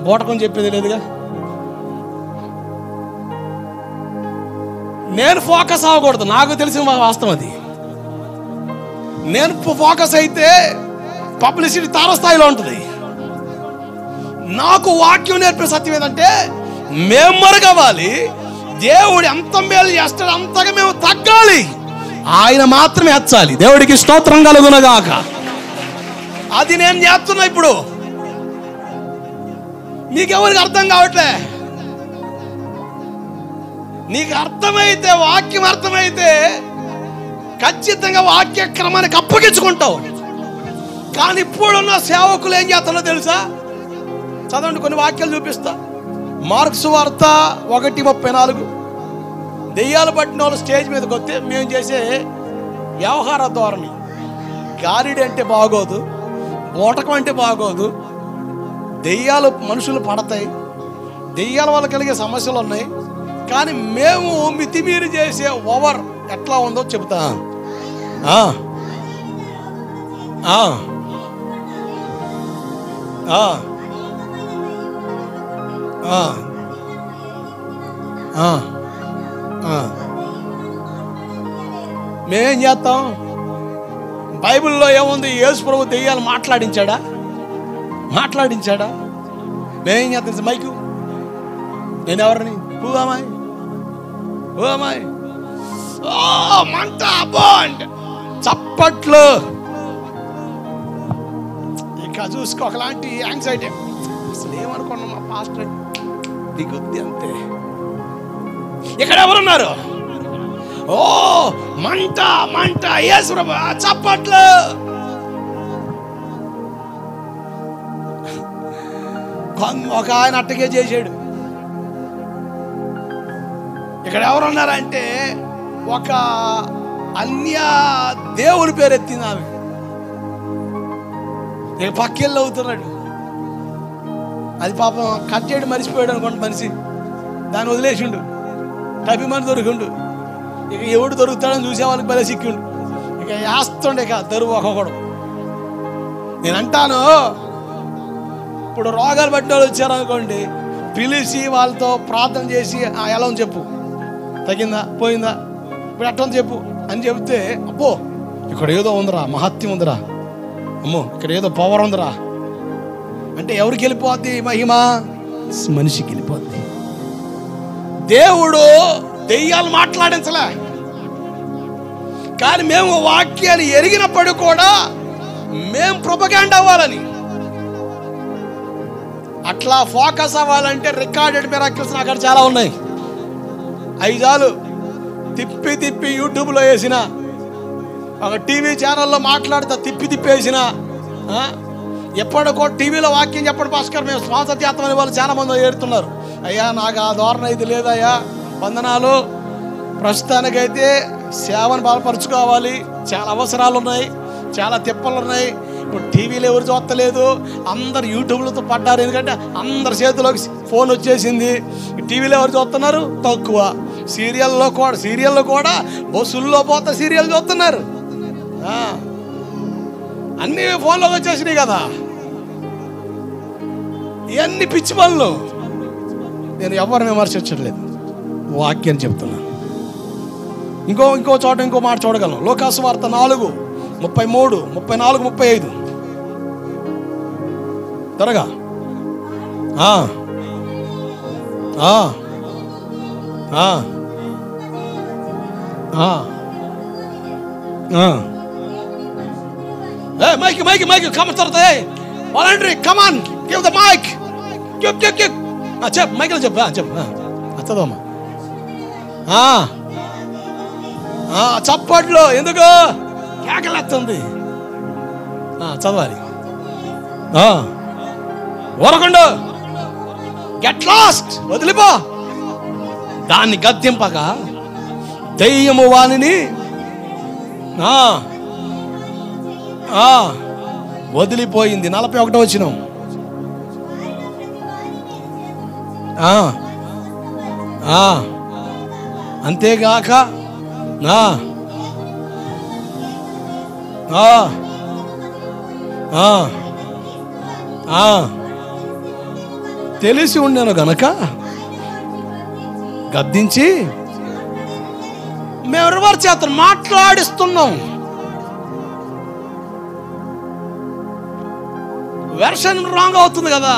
బోటకం చెప్పేది లేదుగా. నేను ఫోకస్ అవ్వకూడదు, నాకు తెలిసిన వాస్తవం అది. నేను ఫోకస్ అయితే పబ్లిసిటీ తారస్థాయిలో ఉంటుంది. నాకు వాక్యం నేర్పే సత్యం ఏంటంటే, మేము మరుగవ్వాలి. దేవుడు ఎంత మేలు చేస్తాడు అంతగా మేము తగ్గాలి, ఆయన మాత్రమే హెచ్చాలి. దేవుడికి స్తోత్రం కలుగునుగాక. అది నేను చేస్తున్నా. ఇప్పుడు నీకెవరికి అర్థం కావట్లే. నీకు అర్థమైతే, వాక్యం అర్థమైతే ఖచ్చితంగా వాక్య క్రమానికి అప్పగించుకుంటావు. కానీ ఇప్పుడున్న సేవకులు ఏం చేస్తారో తెలుసా? చదవండి, కొన్ని వాక్యాలు చూపిస్తా. మార్కు సువార్త 1:34. దెయ్యాలు పట్టిన వాళ్ళు స్టేజ్ మీదకి వస్తే మేము చేసే వ్యవహార ధోరణి, గారిడి అంటే బాగోదు, బోటకం అంటే బాగోదు. దెయ్యాలు మనుషులు పడతాయి, దెయ్యాల వల్ల కలిగే సమస్యలు ఉన్నాయి. కానీ మేము మితిమీరి చేసే ఓవర్ ఎట్లా ఉందో చెబుతా. మేమేం చేస్తాం? బైబిల్లో ఏముంది? యేసు ప్రభు దెయ్యాలు మాట్లాడించాడా? మేమేం చేస్తాం? మైకు, నేను ఎవరిని? పూమాయ్ మంట బాండ్ చప్పట్లు. ఇక చూసుకో, ఒకలాంటి యాంగ్జైటీ. అసలు ఏమనుకున్నాం, మా పాస్టర్ దిగుద్ది అంతే. ఇక్కడ ఎవరున్నారు? ఓ మంట మంట, యేసు ప్రభు, చప్పట్లు. ఒక ఆయన అట్టగే చేశాడు. ఇక్కడ ఎవరున్నారంటే ఒక అన్య దేవుని పేరు ఎత్తింది ఆమె. ఇక పక్కెళ్ళి అవుతున్నాడు. అది పాపం కట్ చేయడం మర్చిపోయాడు అనుకోండి మనిషి, దాన్ని వదిలేసిండు. టపిమని దొరికిండు. ఇక ఎవడు దొరుకుతాడని చూసే వాళ్ళకి భలే సిక్కిండు. ఇక వేస్తుండే ఇక దరువు ఒకడు. నేను అంటాను, ఇప్పుడు రోగాలు పట్టిన వాళ్ళు వచ్చారనుకోండి, పిలిచి వాళ్ళతో ప్రార్థన చేసి ఎలా ఉంది చెప్పు, తగ్గిందా పోయిందా, ఇప్పుడు ఎట్లా చెప్పు అని చెప్తే, అబ్బో ఇక్కడ ఏదో ఉందిరా, మహత్యం ఉందిరా, అమ్మో ఇక్కడ ఏదో పవర్ ఉందిరా అంటే ఎవరికి వెళ్ళిపోద్ది మహిమ? మనిషికి వెళ్ళిపోద్ది. దేవుడు దెయ్యాలు మాట్లాడించలే, కానీ మేము వాక్యాన్ని ఎరిగినప్పుడు కూడా మేము ప్రొపగాండా అవ్వాలని, అట్లా ఫోకస్ అవ్వాలంటే రికార్డెడ్ మిరాకిల్స్ అక్కడ చాలా ఉన్నాయి. ఐదాలు తిప్పి తిప్పి యూట్యూబ్లో వేసిన, ఒక టీవీ ఛానల్లో మాట్లాడుతా తిప్పి తిప్పి వేసిన, ఎప్పటికో టీవీలో వాక్యం చెప్పండి భాస్కర్ మేము స్వాతంత్ర యాత్ర అనే వాళ్ళు చాలామంది ఏడుతున్నారు. అయ్యా నాకు ఆ ధోరణ ఇది లేదయ్యా, వందనాలు, ప్రస్తుతానికైతే సేవను బలపరుచుకోవాలి, చాలా అవసరాలు ఉన్నాయి, చాలా తిప్పలు ఉన్నాయి. ఇప్పుడు టీవీలో ఎవరు చూస్తలేదు, అందరు యూట్యూబ్లతో పడ్డారు. ఎందుకంటే అందరి చేతిలోకి ఫోన్ వచ్చేసింది. టీవీలో ఎవరు చూస్తున్నారు? తక్కువ. సీరియల్లో కూడా బస్సుల్లో పోతే సీరియల్ చూస్తున్నారు. అన్నీ ఫోన్లోకి వచ్చేసినాయి కదా. ఇవన్నీ పిచ్చి పనులు. నేను ఎవరిని విమర్శించట్లేదు, వాక్యాన్ని చెప్తున్నాను. ఇంకో చోట ఇంకో మాట చూడగలం. లోకాసు వార్త 4:33, 34, 35 త్వరగా. మైక్ కమన్ తర్వాత voluntary come on give the mike చెప్పు మైక్లో చెప్పు చదవమ్మా. చప్పట్లో ఎందుకు కేకలేస్తుంది? చదవాలి. ఊరకుండు, గెట్ లాస్ట్, వదిలిపో. దాన్ని గద్దింపగా దెయ్యము వానిని వదిలిపోయింది. 41 వచనం. అంతేగాక తెలిసి ఉండేను గనక గద్దించి మేమెవరి చేత మాట్లాడిస్తున్నాం. వెర్షన్ రాంగ్ అవుతుంది కదా.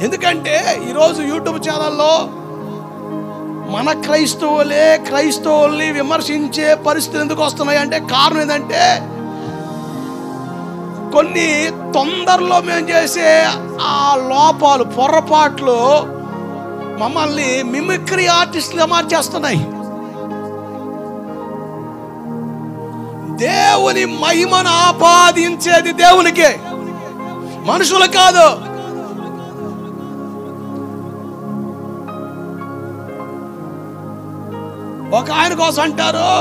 ఎందుకంటే ఈరోజు యూట్యూబ్ ఛానల్లో మన క్రైస్తవుల్ని విమర్శించే పరిస్థితులు ఎందుకు వస్తున్నాయి అంటే కారణం ఏంటంటే కొన్ని తొందరలో మేము చేసే ఆ లోపాలు, పొరపాట్లు మమ్మల్ని మిమిక్రీ ఆర్టిస్టులుగా మార్చేస్తున్నాయి. దేవుని మహిమను ఆపాదించేది దేవునికే, మనుషులు కాదు. ఒక ఆయన కోసం అంటారు,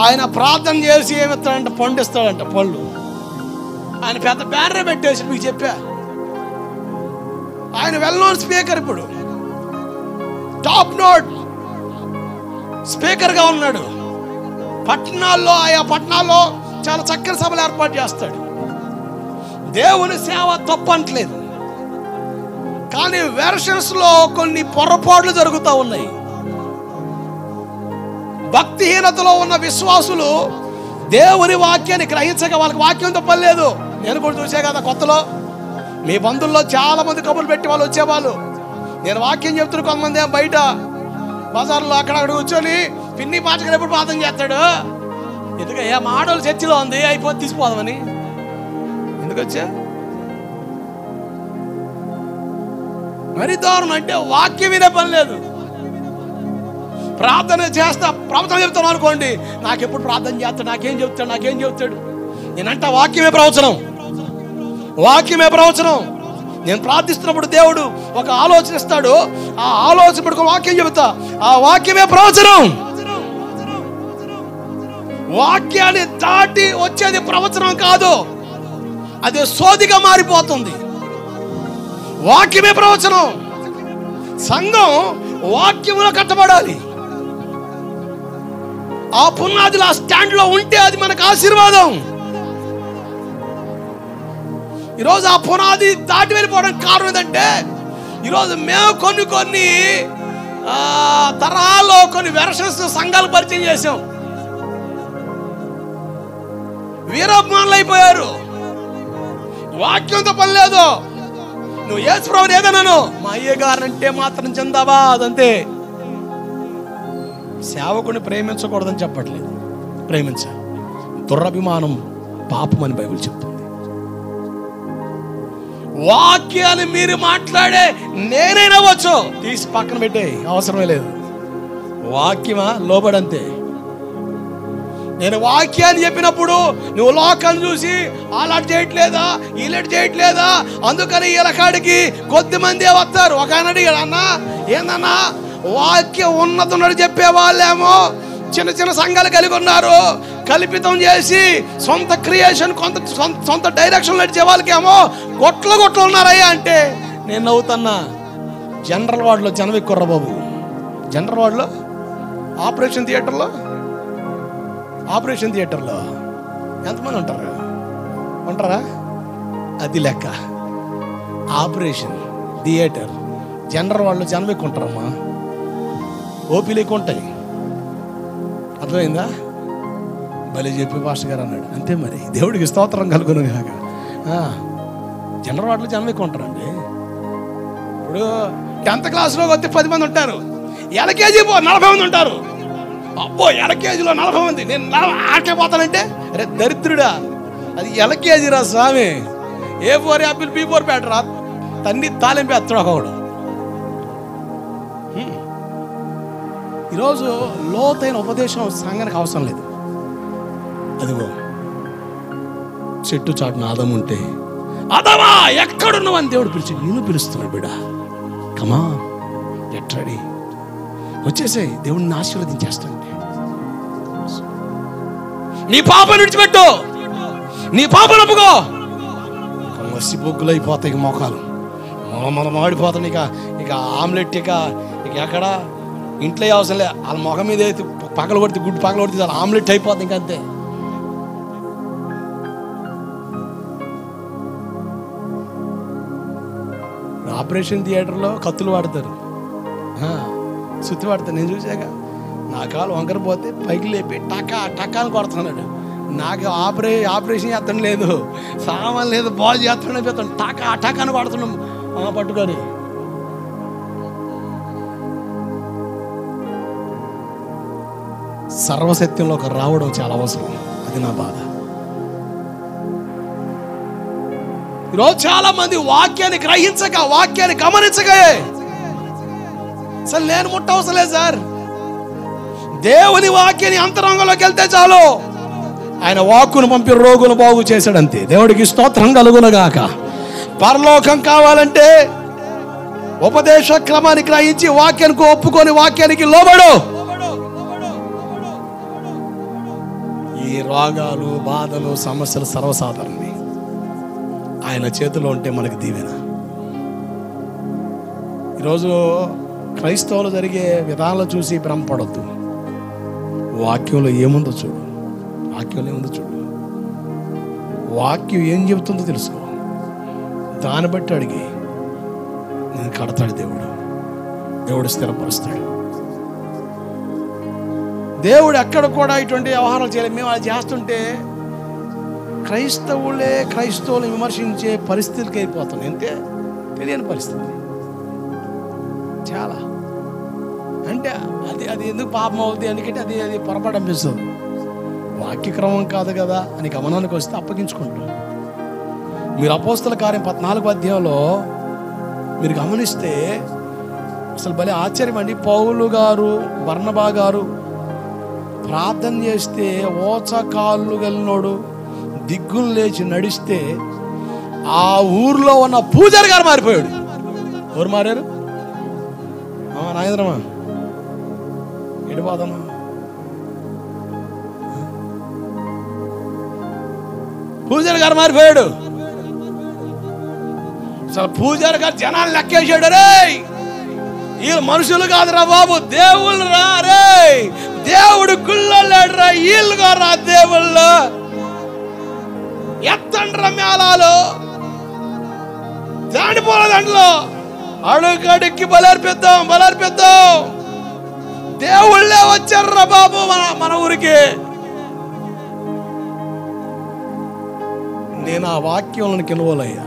ఆయన ప్రార్థన చేసి ఏమిస్తాడంట? పండిస్తాడంట, పళ్ళు. ఆయన పెద్ద బ్యానర్ పెట్టేసి మీకు చెప్పా. ఆయన వెల్ నోన్ స్పీకర్, ఇప్పుడు టాప్ నోట్ స్పీకర్గా ఉన్నాడు. ఆయా పట్టణాల్లో చాలా చక్కని సభలు ఏర్పాటు చేస్తాడు. దేవుని సేవ తప్పట్లేదు, కానీ వెర్షన్స్లో కొన్ని పొరపాట్లు జరుగుతూ ఉన్నాయి. భక్తిహీనతలో ఉన్న విశ్వాసులు దేవుని వాక్యాన్ని గ్రహించగా వాళ్ళకి వాక్యం తప్పలేదు. నేను కూడా చూసే కదా, కొత్తలో మీ బంధువుల్లో చాలా మంది కబుర్లు పెట్టి వాళ్ళు వచ్చేవాళ్ళు. నేను వాక్యం చెప్తున్నా, కొంతమంది బయట బజార్లో అక్కడక్కడ కూర్చొని పిన్ని పాటగా ఎప్పుడు ప్రార్థన చేస్తాడు. ఎందుకయ్యా మాడోళ్ళు చర్చిలో ఉంది, అయిపోతే తీసిపోదామని. ఎందుకు వచ్చా? మరి దారుణం అంటే వాక్యం వినే పని లేదు. ప్రార్థన చేస్తా, ప్రవచనం చెప్తాను అనుకోండి, నాకెప్పుడు ప్రార్థన చేస్తాడు, నాకేం చెప్తాడు. నేనంట వాక్యమే ప్రవచనం. నేను ప్రార్థిస్తున్నప్పుడు దేవుడు ఒక ఆలోచన ఇస్తాడు, ఆ ఆలోచన పడుకో వాక్యం చెబుతా, ఆ వాక్యమే ప్రవచనం. వాక్యాన్ని దాటి వచ్చేది ప్రవచనం కాదు, అది సోదిగా మారిపోతుంది. వాక్యమే ప్రవచనం. సంఘం వాక్యములో కట్టబడాలి. ఆ పునాదిలో ఆ స్టాండ్లో ఉంటే అది మనకు ఆశీర్వాదం. ఈరోజు ఆ పునాది దాటి వెళ్ళిపోవడానికి కారణం ఏంటంటే ఈరోజు మేము కొన్ని తరాల్లో కొన్ని వెర్షన్స్ సంఘాలు పరిచయం చేసాం. వీరాభిమానులు అయిపోయారు. వాక్యంతో పని లేదు. నువ్వు యేసు ప్రభువుని ఏదన్నాను, మా అయ్య గారంటే మాత్రం జిందాబాద్ అంతే. సేవకుని ప్రేమించకూడదని చెప్పట్లేదు, ప్రేమించాలి. దురభిమానం పాపం అని బైబిల్ చెప్తుంది. వాక్యాన్ని మీరు మాట్లాడే నేనైనావచ్చు, తీసి పక్కన పెట్టే అవసరమే లేదు. వాక్యమా లోబడంతే. నేను వాక్యాన్ని చెప్పినప్పుడు నువ్వు లోకాన్ని చూసి అలాంటి చేయట్లేదా, ఇలాంటి చేయట్లేదా, అందుకని ఇలాకాడికి కొద్దిమంది వస్తారు. ఒక ఆయన అడిగాడు, అన్నా ఏందన్నా వాక్యం ఉన్నతున్నట్టు చెప్పే వాళ్ళేమో చిన్న చిన్న సంఘాలు కలిగి ఉన్నారు, కల్పితం చేసి సొంత క్రియేషన్ సొంత డైరెక్షన్ నడిచే వాళ్ళకేమో గొట్లు ఉన్నారయ్యా అంటే నేను నవ్వుతున్నా. జనరల్ వార్డులో జనం ఎక్కువ బాబు. జనరల్ వార్డులో ఆపరేషన్ థియేటర్లో ఎంతమంది ఉంటారా? అది లెక్క. ఆపరేషన్ థియేటర్ జనరల్ వార్డులో జనం ఎక్కువ ఉంటారమ్మా. ఓపీలు ఎక్కువ ఉంటాయి. అర్థమైందా? భలే చెప్పి పాస్టర్ గారు అన్నాడు. అంతే మరి, దేవుడికి స్తోత్రం కలుగును కాక. జనరల్ వార్డులో జనం ఎక్కువ ఉంటారండి. ఇప్పుడు 10th క్లాస్లో వస్తే 10 మంది ఉంటారు. ఎల్కేజీ 40 మంది ఉంటారు. అబ్బో ఎల్కేజీలో 40 మంది, నేను ఆటకే పోతానంటే అరే దరిద్రుడా, అది ఎల్కేజీ రా స్వామి. A4 యాపిల్ B4 పెట్టరా, తన్ని తాలింపు ఎత్తడు ఒకడు. ఈరోజు లోతైన ఉపదేశం సంఘానికి అవసరం లేదు. అదిగో చెట్టు చాటున ఆదం ఉంటే, ఆదమా ఎక్కడున్నావు అని దేవుడు పిలిచి నిన్ను పిలుస్తున్నాడు. బిడ్డ కమా గెట్ రెడీ, వచ్చేసాయి, దేవుడిని ఆశీర్వదించేస్తాండి. నీ పాపను విడిచిపెట్టు, నీ పాపను ఒప్పుకో. మసి బొగ్గులు అయిపోతాయి మోకాలు, మనం మాడిపోతాను. ఇక ఆమ్లెట్ ఇక ఎక్కడ ఇంట్లో అవసరం లే, వాళ్ళ మొఖం మీద అయితే పగల కొడితే గుడ్డు పగల కొడితే ఆమ్లెట్ అయిపోతుంది. ఇంకంతే. ఆపరేషన్ థియేటర్లో కత్తులు వాడతారు, సుత్తి వాడతారు. నేను చూసాక నా కాలు వంకర పోతే పైకి లేపి టకాలు కొడుతున్నాడు. నాకు ఆపరేషన్ చేస్తాను లేదు, సామాన్ లేదు, బాల్ చేస్తాను పోతాను, టకాని కొడుతున్నాం పట్టుకొని. సర్వసత్యంలోకి రావడం చాలా అవసరం. అది నా బాధ. ఈరోజు చాలా మంది వాక్యాన్ని గ్రహించక, వాక్యాన్ని గమనించక, అసలు నేను ముట్టవసరం లేదు సార్, దేవుని వాక్యాన్ని అంతరంగంలోకి వెళ్తే చాలు, ఆయన వాక్కును పంపి రోగును బాగు చేశాడంతే. దేవుడికి స్తోత్రం కలుగునుగాక. పరలోకం కావాలంటే ఉపదేశ క్రమాన్ని గ్రహించి వాక్యానికి ఒప్పుకొని వాక్యానికి లోబడు. ఈ రోగాలు, బాధలు, సమస్యలు సర్వసాధారణమే. ఆయన చేతిలో ఉంటే మనకి దీవెన. ఈరోజు క్రైస్తవులు జరిగే విధానాలు చూసి భ్రమపడొద్దు. వాక్యంలో ఏముందో చూడు, వాక్యం ఏం చెబుతుందో తెలుసుకో. దాన్ని బట్టి అడిగి నేను కడతాడు దేవుడు స్థిరపరుస్తాడు. దేవుడు ఎక్కడ కూడా ఇటువంటి వ్యవహారాలు చేయలేదు. మేము అది చేస్తుంటే క్రైస్తవులు విమర్శించే పరిస్థితికి అయిపోతాం. ఎంతే తెలియని పరిస్థితి చాలా. అంటే అది ఎందుకు పాపం అవుతుంది, ఎందుకంటే అది పొరపాటు అనిపిస్తుంది. వాక్యక్రమం కాదు కదా అని గమనానికి వస్తే అప్పగించుకుంటాం. మీరు అపోస్తల కార్యం 14వ అధ్యాయంలో మీరు గమనిస్తే అసలు భలే ఆశ్చర్యం అండి. పౌలు గారు, బర్నబా గారు ప్రార్థన చేస్తే ఓచకాళ్ళు వెళ్ళినోడు దిగ్గులు లేచి నడిస్తే ఆ ఊర్లో ఉన్న పూజారి గారు మారిపోయాడు. ఎవరు మారారు? నాగేంద్రమా ఎడిపోదమ్మా. పూజారి గారు మారిపోయాడు. అసలు పూజారి గారు జనాలు లెక్కేసాడు. రే వీళ్ళు మనుషులు కాదురా బాబు, దేవుళ్ళు రా. రే దేవుడు గుళ్ళోడు రా, వీళ్ళుగా రా దేవుళ్ళు. ఎత్తండ్ర మేళాలు, దాండిపోల దాంట్లో అడుగడికి బలర్పిద్దాం. దేవుళ్ళే వచ్చారా బాబు మన ఊరికి. నేను ఆ వాక్యంలోకి ఇన్వాల్వ్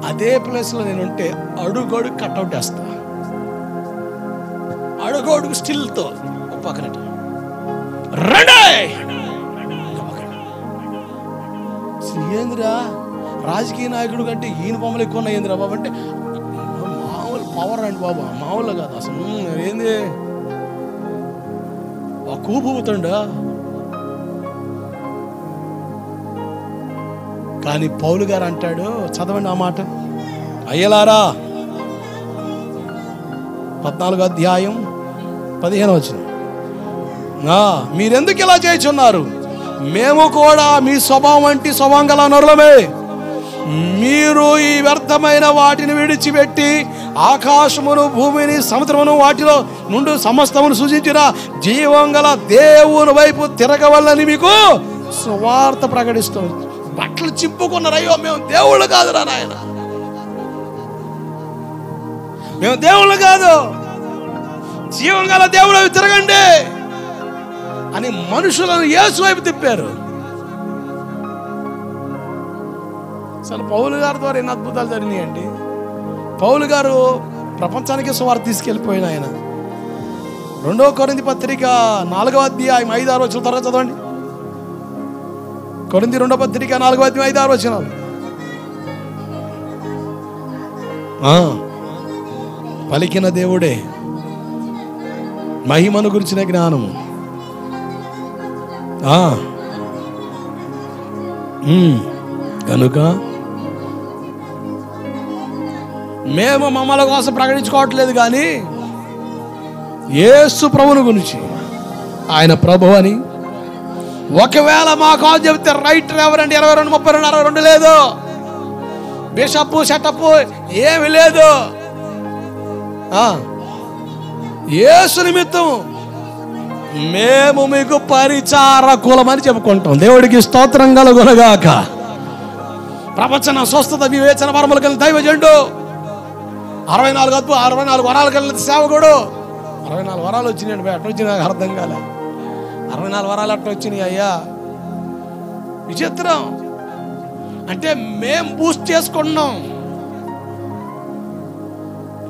అదే ప్లేస్లో నేనుంటే అడుగడుగు కట్అవుట్ వేస్తా. అడుగడుగు స్టిల్తో పక్కన ఏందిరా రాజకీయ నాయకుడు కంటే ఈయన బొమ్మలు ఎక్కువ ఉన్నాయి ఏందిరా బాబు అంటే మామూలు పవర్ అండి బాబు, మామూలు కాదు అసలు. ఏంది ఆ కూపుతుండ. కానీ పౌలు గారు అంటాడు, చదవండి ఆ మాట. అయ్యలారా 14వ అధ్యాయం 15వ వచనం. మీరెందుకు ఇలా చేయుచున్నారు? మేము కూడా మీ స్వభావం వంటి స్వభావం గల నరులమే. మీరు ఈ వ్యర్థమైన వాటిని విడిచిపెట్టి ఆకాశమును భూమిని సముద్రమును వాటిలో నుండి సమస్తమును సూచించిన జీవం గల దేవుని వైపు తిరగవల్లని మీకు సువార్త ప్రకటిస్తాం. బట్టలు చింపుకున్నారు, అయ్యో మేము దేవుళ్ళు కాదురా నాయన, మేము దేవుళ్ళు కాదు, జీవం గల దేవుడు వైపు తిరగండి అని మనుషులను యేసు వైపు తిప్పారు. అసలు పౌలు గారి ద్వారా ఎన్ని అద్భుతాలు జరిగినాయండి. పౌలు గారు ప్రపంచానికి సువార్త తీసుకెళ్ళిపోయిన ఆయన. 2 కొరింథీ పత్రిక 4వ అధ్యాయం 5-6 వచనం తర్వాత చదవండి. కొరింథీ 2వ పత్రిక 4వ అధ్యాయం 5-6 వచనాలు. పలికిన దేవుడే, మహిమను గురించిన జ్ఞానము, కనుక మేము మమ్మల్ని కోసం ప్రకటించుకోవట్లేదు, కానీ యేసు ప్రభువుని గురించి, ఆయన ప్రభు అని. ఒకవేళ మా కాదు చెబితే రైట్ రెవరెండ్ 22, 32, 62 లేదు, బిషప్ సెటప్ ఏమి లేదు. యేసు నిమిత్తం మేము మీకు పరిచారకులమని చెప్పుకుంటాం. దేవుడికి స్తోత్రం కలుగునుగాక. ప్రపంచన స్వస్థత వివేచన వరములు కలిగిన దైవజనుడు, 64 వరాలు కలిగిన సేవకుడు. 64 వరాలు వచ్చినాయండి. అట్లా వచ్చినా నాకు అర్థం కాలే. 64 వరాలు అట్లా వచ్చినాయి అయ్యా. విచిత్రం. అంటే మేం బూస్ట్ చేసుకుంటున్నాం.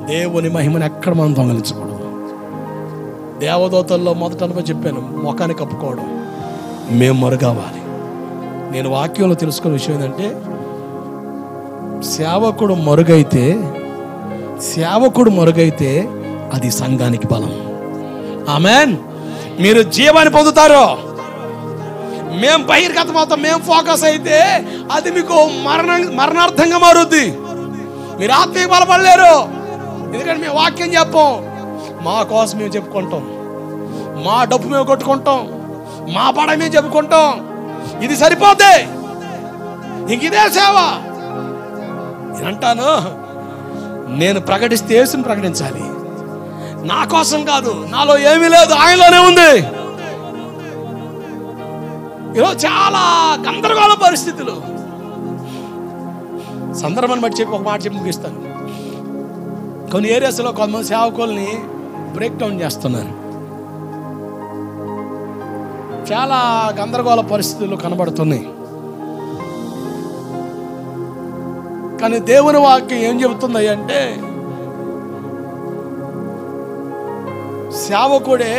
దేవుని మహిమను ఎక్కడ మనం దొంగలించకూడదు. దేవదూతల్లో మొదట అనుభవం చెప్పాను, ముఖాన్ని కప్పుకోవడం. మేము మరుగవ్వాలి. నేను వాక్యంలో తెలుసుకున్న విషయం ఏంటంటే, సేవకుడు మరుగైతే అది సంఘానికి బలం. ఆమేన్. మీరు జీవాన్ని పొందుతారు. మేము బహిర్గతమవుతాం, మేము ఫోకస్ అయితే అది మీకు మరణార్థంగా మారుద్ది. మీరు ఆత్మీయ బలపడలేరు. ఎందుకంటే మేము వాక్యం చెప్పం, మా కోసం మేము చెప్పుకుంటాం, మా డబ్బు మేము కొట్టుకుంటాం, మా పడ మేము చెప్పుకుంటాం. ఇది సరిపోతే ఇంక ఇదే సేవ. నేనంటాను, నేను ప్రకటిస్తే యేసుని ప్రకటించాలి. నా కోసం కాదు, నాలో ఏమీ లేదు, ఆయనలోనే ఉంది. ఈరోజు చాలా గందరగోళ పరిస్థితులు. సందర్భాన్ని బట్టి చెప్పి ఒక మాట చెప్పి ముగిస్తాను. కొన్ని ఏరియాస్లో కొంతమంది సేవకుల్ని బ్రేక్ డౌన్ చేస్తున్నారు. చాలా గందరగోళ పరిస్థితులు కనబడుతున్నాయి. కానీ దేవుని వాక్యం ఏం చెబుతుంది అంటే, సేవకుడే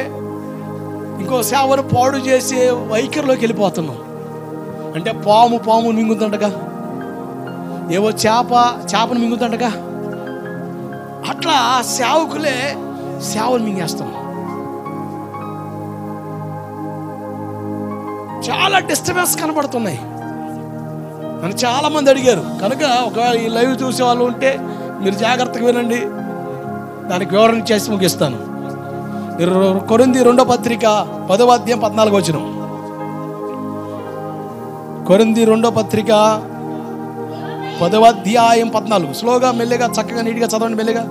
ఇంకో సేవను పాడు చేసే వైఖరిలోకి వెళ్ళిపోతున్నాం. అంటే పామును మింగుతుండగా, ఏవో చేపను మింగుతుండగా, అట్లా సేవకులే సేవను మింగేస్తున్నాం. చాలా డిస్టర్బెన్స్ కనబడుతున్నాయి. నన్ను చాలా మంది అడిగారు. కనుక ఒకవేళ ఈ లైవ్ చూసే వాళ్ళు ఉంటే మీరు జాగ్రత్తగా వినండి, దానికి వివరణ చేసి ముగిస్తాను. కొరింథీ 2వ పత్రిక 10వ అధ్యాయం 14వ వచనం. కొరింథీ 2వ పత్రిక 10వ అధ్యాయం 14. స్లోగా, మెల్లిగా, చక్కగా, నీట్గా చదవండి. మెల్లిగా.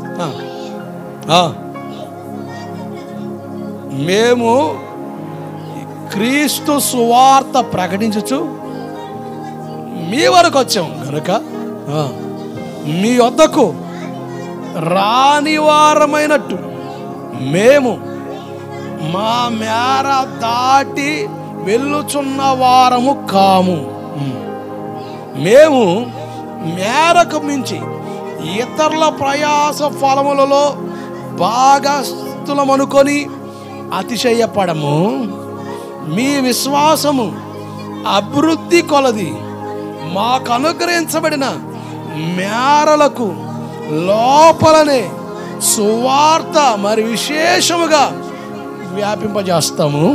మేము క్రీస్తు సువార్త ప్రకటించచ్చు మీ వరకు వచ్చాం కనుక మీ వద్దకు రానివారమైనట్టు మేము మా మేర దాటి వెళ్ళుచున్న వారము కాము. మేము మేరకు మించి ఇతరుల ప్రయాస ఫలములలో భాగస్థులమనుకొని అతిశయపడము. మీ విశ్వాసము అభివృద్ధి కొలది మాకు అనుగ్రహించబడిన మేరలకు లోపలనే సువార్త మరి విశేషముగా వ్యాపింపజేస్తాము.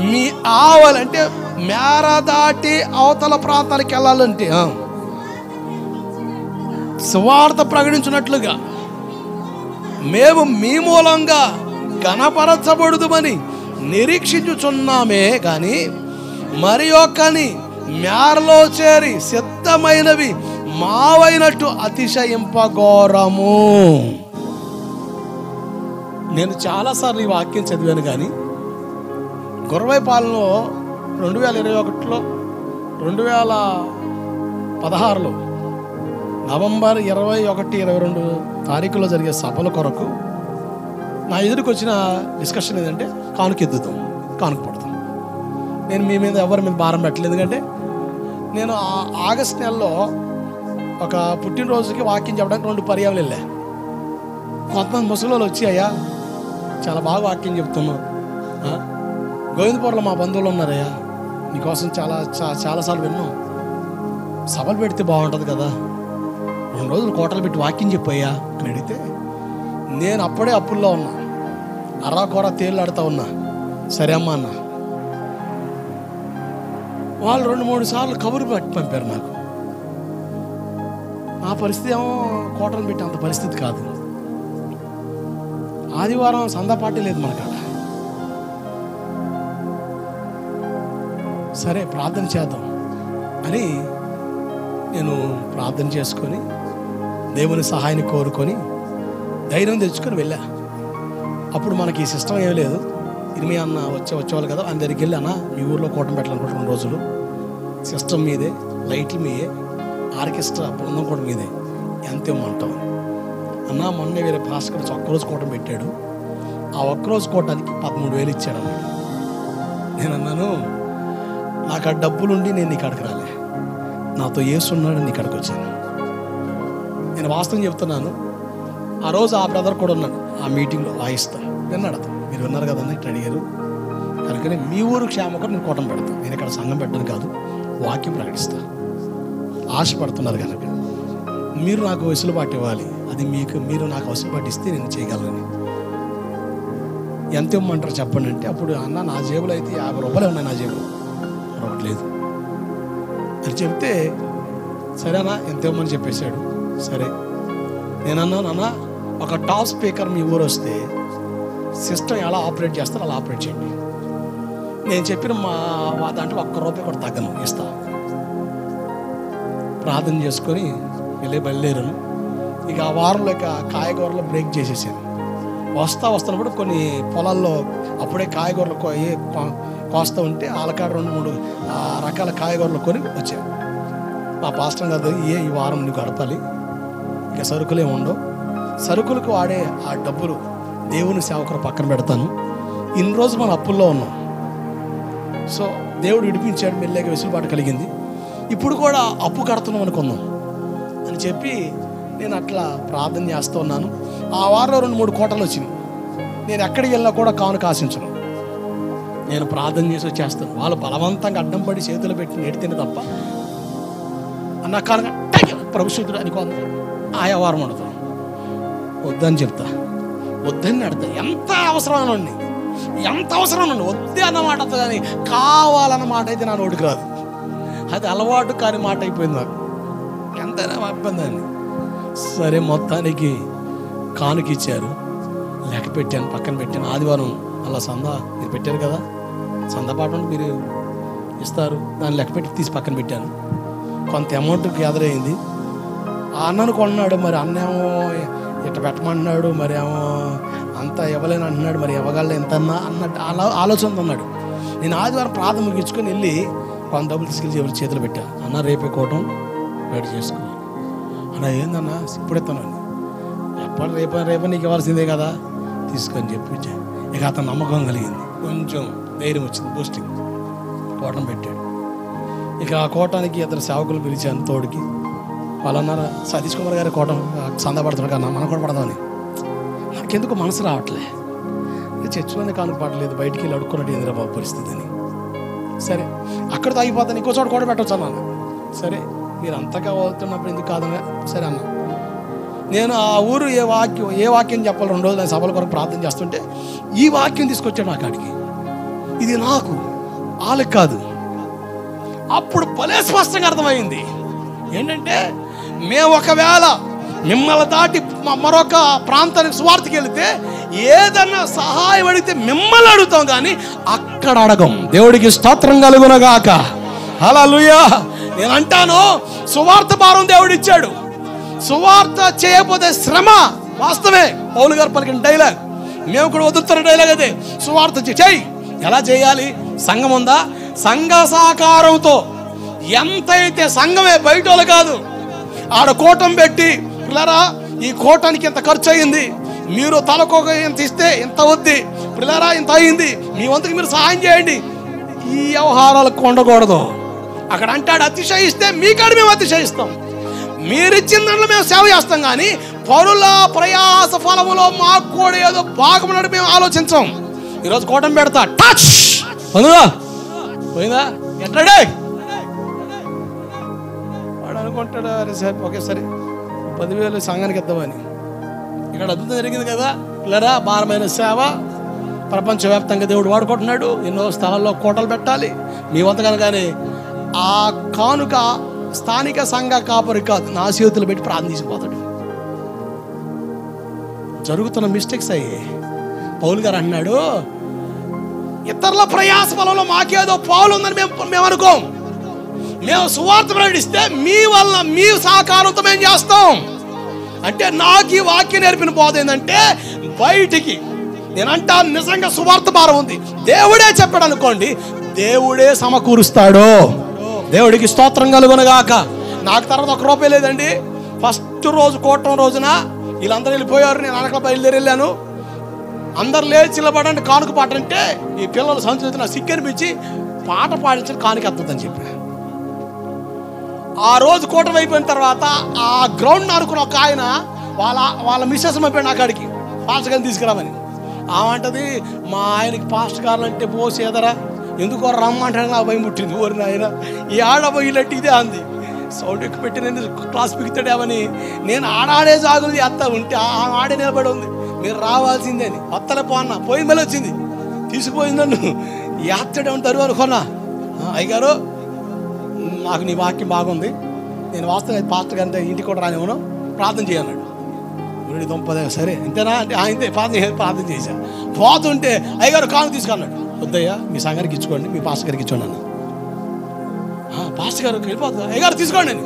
మీ ఆవలంటే మేర దాటి అవతల ప్రాంతానికి వెళ్ళాలంటే సువార్త ప్రకటించినట్లుగా మేము మీ మూలంగా కనపరచబడుదుమని నిరీక్షించుచున్నామే కానీ మరి ఒక్కని మేరలో చేరి సిద్ధమైనవి మావైనట్టు అతిశయింపఘోరము. నేను చాలాసార్లు ఈ వాక్యం చదివాను, కానీ గురవై పాలనలో 2021లో 2016లో నవంబర్ 21-22 తారీఖులో జరిగే సభల కొరకు నా ఎదురుకు వచ్చిన డిస్కషన్ ఏంటంటే కానుక ఎద్దుతాం, కానుక పడతాం. నేను మీ మీద ఎవరి మీద భారం పెట్టలేదు, ఎందుకంటే నేను ఆగస్ట్ నెలలో ఒక పుట్టినరోజుకి వాక్యం చెప్పడానికి 2 పర్యాలు వెళ్ళా. కొంతమంది ముసలోళ్ళు వచ్చి, అయ్యా చాలా బాగా వాక్యం చెప్తున్నావు, గోవిందపురంలో మా బంధువులు ఉన్నారయ్యా, నీకోసం చాలాసార్లు విన్నాం, సభలు పెడితే బాగుంటుంది కదా, 2 రోజులు కోటలు పెట్టి వాక్యం చెప్పయ్యా అని అడిగితే, నేను అప్పుడే అప్పుల్లో ఉన్నా, అర్రాకొర తేళ్ళు ఆడుతూ ఉన్నా. సరే అమ్మా అన్న. వాళ్ళు 2-3 సార్లు కబురు పట్టి పంపారు నాకు. నా పరిస్థితి ఏమో కోటలు పెట్టి అంత పరిస్థితి కాదు. ఆదివారం సందా పార్టీ లేదు మనకాడ. సరే ప్రార్థన చేద్దాం అని నేను ప్రార్థన చేసుకొని దేవుని సహాయాన్ని కోరుకొని ధైర్యం తెచ్చుకొని వెళ్ళా. అప్పుడు మనకి ఈ సిస్టమ్ ఏమీ లేదు. ఇరిమి అన్న వచ్చేవాళ్ళు కదా, ఆయన దగ్గరికి వెళ్ళి, అన్న మీ ఊర్లో కూటమి పెట్టాలనుకుంటే 2 రోజులు సిస్టమ్ మీదే, లైట్లు మీదే, ఆర్కెస్ట్రా బృందం కూడా మీదే, ఎంత ఇవ్వమంటావు అన్న. మొన్న వేరే భాస్కర్ ఒక్కరోజు కూటమి పెట్టాడు, ఆ ఒక్కరోజు కూటానికి 13,000 ఇచ్చాడు అన్నాడు. నేను అన్నాను, నాకు ఆ డబ్బులుండి నేను నీ కాడికి రాలే, నాతో యేసున్నాడు నీ కాడికి వచ్చాను. నేను వాస్తవం చెప్తున్నాను. ఆ రోజు ఆ బ్రదర్ కూడా ఉన్నాడు ఆ మీటింగ్లో, వాయిస్తా విన్నాడు అతను. మీరు విన్నారు కదన్నా ఇట్లా అడిగారు, కనుకనే మీ ఊరు క్షేమకం నేను కూటమి పెడతాను. నేను ఇక్కడ సంఘం పెట్టను కాదు, వాక్యం ప్రకటిస్తా. ఆశపడుతున్నారు కనుక మీరు నాకు వెసులుబాటు ఇవ్వాలి, అది మీరు నాకు వెసులుబాటు ఇస్తే నేను చేయగలను. ఎంత ఇవ్వమంటారు చెప్పండి అంటే, అప్పుడు అన్న నా జేబులో అయితే 50 రూపాయలు ఉన్నాయి, నా జేబులో ఒకటి లేదు అని చెప్తే, సరేనా ఎంత ఇవ్వమని చెప్పేశాడు. సరే నేనన్నాను, అన్న ఒక టాప్ స్పీకర్ మీ ఊరు వస్తే సిస్టమ్ ఎలా ఆపరేట్ చేస్తారో అలా ఆపరేట్ చేయండి. నేను చెప్పిన మా దాంట్లో 1 రూపాయి కూడా తగ్గను, ఇస్తా. ప్రార్థన చేసుకొని బయలుదేరాను. ఇక ఆ వారంలో ఇక కాయగూరలో బ్రేక్ చేసేసాను. వస్తున్నప్పుడు కొన్ని పొలాల్లో అప్పుడే కాయగూరలు కోస్తూ ఉంటే ఆలకాడ 2-3 రకాల కాయగూరలు కొని వచ్చాను. మా పాస్టర్ గారు, ఈ వారం నీకు గడపాలి, ఇక సరుకులే ఉండవు, సరుకులకు వాడే ఆ డబ్బులు దేవుని సేవకులు పక్కన పెడతాను, ఇన్ని రోజులు మన అప్పుల్లో ఉన్నాం, సో దేవుడు విడిపించాడు, మెల్లగా వెసులుబాటు కలిగింది, ఇప్పుడు కూడా అప్పు కడుతున్నాం అనుకుందాం అని చెప్పి నేను అట్లా ప్రార్థన చేస్తూ ఉన్నాను. ఆ వారంలో 2-3 కోటలు వచ్చినాయి. నేను ఎక్కడికి వెళ్ళినా కూడా కానుక ఆశించను, నేను ప్రార్థన చేసి వచ్చేస్తాను. వాళ్ళు బలవంతంగా అడ్డం పడి చేతులు పెట్టి నెడితేనే తప్ప అన్న కానుక ప్రభుత్వుడు అని కొంత ఆయా వారం ఉండదు, వద్దని చెప్తా, వద్దని నడతా. ఎంత అవసరం అండి, ఎంత అవసరం అండి, వద్దే అన్నమాట కానీ కావాలన్నమాట అయితే నా నోటికి రాదు. అది అలవాటు కాని మాట అయిపోయింది నాకు, ఎంతైనా ఇబ్బంది అండి. సరే మొత్తానికి కానుక ఇచ్చారు, లెక్క పెట్టాను, పక్కన పెట్టాను. ఆదివారం అలా సందా మీరు పెట్టారు కదా, సందా పాట మీరు ఇస్తారు, దాన్ని లెక్క పెట్టి తీసి పక్కన పెట్టాను. కొంత అమౌంట్ గ్యాదర్ అయింది. ఆ అన్నను కొన్నాడు, మరి అన్నేమో ఇట్లా పెట్టమంటున్నాడు, మరి ఏమో అంతా ఇవ్వలేని అంటున్నాడు, మరి ఇవ్వగల ఎంత అన్నా అన్నట్టు ఆలోచన ఉన్నాడు. నేను ఆదివారం ప్రార్థన ముగించుకొని వెళ్ళి కొంత డబ్బులు తీసుకెళ్ళి ఎవరి చేతులు పెట్టా. అన్న రేపే కోటం రెడీ చేసుకోవాలి అన్న. ఏందన్నా ఇప్పుడు ఎత్తాను, ఎప్పుడు రేప నీకు ఇవ్వాల్సిందే కదా తీసుకొని చెప్పి ఇక అతను నమ్మకం కలిగింది, కొంచెం ధైర్యం వచ్చింది, బూస్టింగ్. కోటం పెట్టాడు. ఇక ఆ కోటానికి ఇద్దరు సేవకులు పిలిచాను తోడికి. వాళ్ళు అన్నారు, సతీష్ కుమార్ గారి కోటం సందా పడుతున్నాడు కన్నా మనం కూడా పడదామని. నాకెందుకు మనసు రావట్లే, చర్చిలోనే కానుక పడలేదు, బయటికి వెళ్ళి అడుక్కున్నట్టు ఏందిరా బాబు పరిస్థితి అని. సరే అక్కడితో అయిపోతాను, ఇంకో చోట కూడా పెట్టవచ్చు అన్నాను. సరే మీరు అంతగా వెళ్తున్నప్పుడు ఎందుకు కాదన్నా, సరే అన్న. నేను ఆ ఊరు ఏ వాక్యం చెప్పాలి 2 రోజులు నేను సభల కొరకు ప్రార్థన చేస్తుంటే ఈ వాక్యం తీసుకొచ్చాడు నా కాడికి. ఇది నాకు వాళ్ళకి కాదు. అప్పుడు భలే స్పష్టంగా అర్థమైంది ఏంటంటే, మేము ఒకవేళ మిమ్మల్ని దాటి మరొక ప్రాంతానికి సువార్తకి వెళితే ఏదన్నా సహాయం అడిగితే మిమ్మల్ని అడుగుతాం, కానీ అక్కడ అడగం. దేవుడికి స్తోత్రం కలుగునగాక. హల్లెలూయా. నేను అంటాను, సువార్త భారం దేవుడు ఇచ్చాడు. సువార్త చేయకపోతే శ్రమ. వాస్తవమే, పౌలు గారు పలికిన డైలాగ్, మేము కూడా వదులుతున్న డైలాగ్ అదే. సువార్త చెయ్యి. ఎలా చేయాలి? సంఘం ఉందా? సంఘ సహకారంతో. ఎంతైతే సంఘమే, బయట వాళ్ళు కాదు. ఆడ కూటం పెట్టి, పిల్లరా ఈ కూటానికి ఇంత ఖర్చు అయ్యింది, మీరు తలకొక ఇంత ఇస్తే ఇంత వద్ది, పిల్లరా ఇంత అయ్యింది, మీ వంతుకి మీరు సహాయం చేయండి. ఈ వ్యవహారాలకు ఉండకూడదు. అక్కడ అంటాడు, అతిశయిస్తే మీ కాడ మేము అతిశయిస్తాం, మీరిచ్చిన దాంట్లో మేము సేవ చేస్తాం, కానీ పరుల ప్రయాస ఫలములో మాకు కూడా ఏదో భాగమున్నట్టు మేము ఆలోచించాం. ఈరోజు కూటం పెడతా, టచ్ అందుగా పోయిందా ఎట్లాడే వాడు అనుకుంటాడు, అరే సార్ ఒకేసారి 10,000 సంఘానికి ఇద్దామని. ఇక్కడ అద్భుతం జరిగింది కదా పిల్లరా. భారమైన సేవ ప్రపంచవ్యాప్తంగా దేవుడు వాడుకుంటున్నాడు. ఎన్నో స్థలాల్లో కోటలు పెట్టాలి. మీ వంత కనుకనే ఆ కానుక స్థానిక సంఘ కాపరి కాదు, నా చేతులు పెట్టి ప్రార్థన తీసుకుపోతాడు. జరుగుతున్న మిస్టేక్స్ అయ్యి పౌలు గారు అన్నాడు, ఇతరుల ప్రయాస ఫలంలో మాకేదో పాలు ఉందని మేము అనుకోం. మేము సువార్త ప్రకటిస్తే మీ వల్ల మీ సహకారంతో మేము చేస్తాం. అంటే నాకు ఈ వాక్యం నేర్పిన బోధ ఏంటంటే, బయటికి నేనంటా నిజంగా సువార్త భారం ఉంది, దేవుడే చెప్పాడు అనుకోండి, దేవుడే సమకూరుస్తాడు. దేవుడికి స్తోత్రం కలుగునగాక. నాకు తర్వాత 1 రూపాయి లేదండి. ఫస్ట్ రోజు కూటం రోజున వీళ్ళందరూ వెళ్ళిపోయారు, నేను అనకల బయలుదేరి వెళ్ళాను. అందరు లేచి నిలబడండి కానుక పాట అంటే, ఈ పిల్లలు సంస్కృతి నా సిగ్గనిపించి పాట పాడించడం కానుక ఎత్తదని చెప్పి, ఆ రోజు కూటం అయిపోయిన తర్వాత ఆ గ్రౌండ్ అనుకున్న ఒక ఆయన వాళ్ళ మిస్సెస్ పంపాడు నా కాడికి, పాస్టర్ గారిని తీసుకురామని. ఆమంటది, మా ఆయనకి పాస్టర్ గారు అంటే పోసి ఎదరా ఎందుకో రమ్మంటాడు. నాకు భయం పుట్టింది. ఊరిని ఆయన ఈ ఆడబోయినట్టు ఇదే అంది. సౌండ్ ఎక్కువ పెట్టి నేను క్లాస్ పిగుతాడేమని నేను ఆడాడే జాగులు చేస్తా ఉంటే ఆడే నిలబడి ఉంది. మీరు రావాల్సిందే అని వత్తలే పోన్నా, పోయి మళ్ళీ వచ్చింది, తీసుకుపోయింది నన్ను. యాత్రడేమని తరువు అనుకున్నా. అయ్యగారు నాకు నీ వాక్యం బాగుంది, నేను వాస్తవం పాస్టర్ గారి ఇంటికి కూడా రానివ్వను, ప్రార్థన చేయన్నాడు. దొంపదే సరే ఇంతేనా అంటే ఇంతే ప్రార్థన చేశాను. పోతుంటే అయ్యగారు కాను తీసుకున్నాడు. వద్దయ్యా మీ సంఘానికి ఇచ్చుకోండి, మీ పాస్టర్ గారికి ఇచ్చుకోండి అన్న. పాస్టర్ గారు వెళ్ళిపోతుంది, అయ్యగారు తీసుకోండి అని.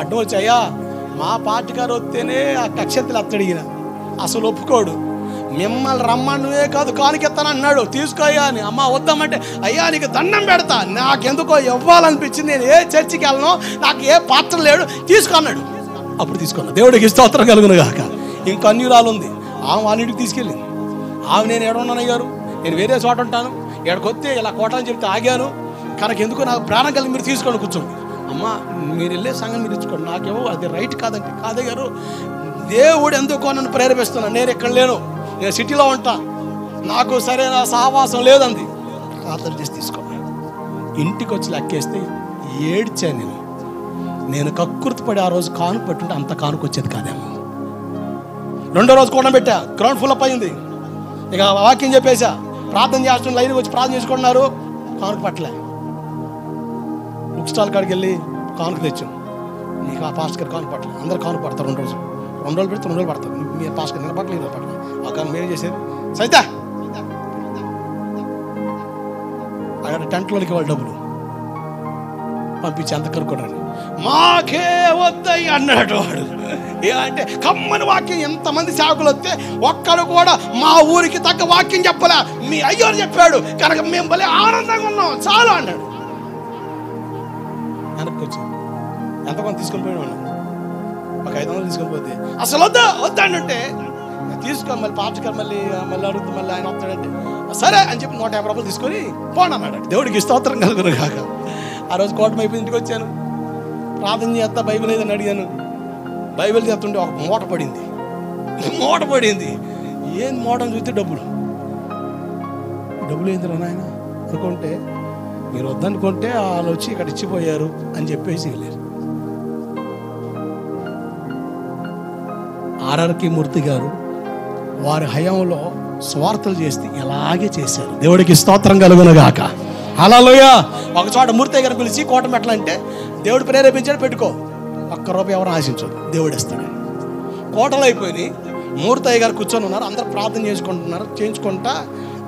అడ్డం వచ్చి, అయ్యా మా పార్టీ గారు వస్తేనే ఆ కక్షంతలు అత్తడిగిన, అసలు ఒప్పుకోడు. మిమ్మల్ని రమ్మన్నవే కాదు కానుకెత్తాను అన్నాడు, తీసుకోయ్యా అని. అమ్మ వద్దామంటే, అయ్యా నీకు దండం పెడతా, నాకెందుకో ఇవ్వాలనిపించింది, నేను ఏ చర్చికి వెళ్ళను, నాకు ఏ పాత్ర లేడు, తీసుకున్నాడు. అప్పుడు తీసుకున్నా. దేవుడికి స్తోత్రం కలుగును గాక. ఇంకా అన్యురాలు ఉంది, ఆమె వాళ్ళింటికి తీసుకెళ్ళింది. ఆమె నేను ఎక్కడున్నాను అయ్యారు, నేను వేరే చోట ఉంటాను, ఎక్కడికొస్తే ఇలా కోటని చెప్తే ఆగాను, కనుక ఎందుకు నాకు ప్రాణం కలిగి మీరు తీసుకోండి కూర్చోండి. అమ్మ మీరు వెళ్ళే సంఘం మీరు ఇచ్చుకోండి, నాకేమో అది రైట్ కాదంటే. కాదయ్యారు, దేవుడు ఎందుకో నన్ను ప్రేరేపిస్తున్నాను, నేను ఇక్కడ లేను, నేను సిటీలో ఉంటా, నాకు సరైన సహవాసం లేదంది. ప్రార్థన చేసి తీసుకోండి. ఇంటికి వచ్చి లెక్కేస్తే ఏడ్చాను నేను కక్కుర్తిపడి ఆ రోజు కానుక పెట్టుంటే అంత కానుక వచ్చేది కాదేమో. 2వ రోజు కూడా పెట్టా, గ్రౌండ్ ఫుల్ అప్ అయింది. ఇక వాక్యం చెప్పేసా, ప్రార్థన చేస్తున్న లైన్కి వచ్చి ప్రార్థన చేసుకుంటున్నారు, కానుక పట్టలే. బుక్ స్టాల్ కాడికి వెళ్ళి కానుక తెచ్చాం. మీకు ఆ పాస్టర్ గారు కానుక పట్టలేదు. అందరు కానుక పడతారు 2 రోజులు, 2 రోజులు పెడితే 2 రోజులు పడతారు. మీ పాస్టర్ గారు పట్టలేదు, పట్టలేదు. ఒక మీరు చేసేది సైతా అక్కడ టెంట్లోనికి వాళ్ళు డబ్బులు పంపించి అంత కనుక్కోండి, మాకే వద్దయ్య అన్నాడు వాడు. అంటే కమ్మని వాక్యం, ఎంతమంది సేవకులు వస్తే ఒక్కడు కూడా మా ఊరికి తగ్గ వాక్యం చెప్పలే, మీ అయ్యోరు చెప్పాడు కనుక మేము భలే ఆనందంగా ఉన్నాం చాలు అన్నాడు. వెనక్కి వచ్చి ఎంతమంది తీసుకొని పోయినా, ఒక 500 తీసుకొని పోతే అసలు వద్దా అంటే తీసుకొని మళ్ళీ పాస్టర్ మళ్ళీ అడుగుతూ మళ్ళీ ఆయన వస్తాడంటే సరే అని చెప్పి 150 రూపాయలు తీసుకొని పోండి అన్నాడు. దేవుడికి స్తోత్రం కలుగును కాక. ఆ రోజు కోటం అయిపోయి ఇంటికి వచ్చాను, ప్రార్థన చేస్తా, బైబిల్ ఏదని అడిగాను. బైబిల్ చేస్తుంటే ఒక మూట పడింది. ఏం మూటని చూస్తే డబ్బులు ఏందిరా నాయన అనుకుంటే, మీరు వద్దనుకుంటే వాళ్ళు వచ్చి ఇక్కడ ఇచ్చిపోయారు అని చెప్పేసి వెళ్ళారు. ఆర్ఆర్కే మూర్తి గారు వారి హయాంలో స్వార్థలు చేస్తే ఇలాగే చేశారు. దేవుడికి స్తోత్రం కలుగునుగాక. హల్లెలూయా. ఒక చోట మూర్తి గారు పిలిచి కోట మెట్లంటే దేవుడు ప్రేరేపించాడు, పెట్టుకో, 1 రూపాయి ఎవరు ఆశించదు, దేవుడు ఇస్తాడు. కోటలు అయిపోయినాయి. మూర్తి అయ్యగారు కూర్చొని ఉన్నారు, అందరూ ప్రార్థన చేసుకుంటున్నారు, చేయించుకుంటా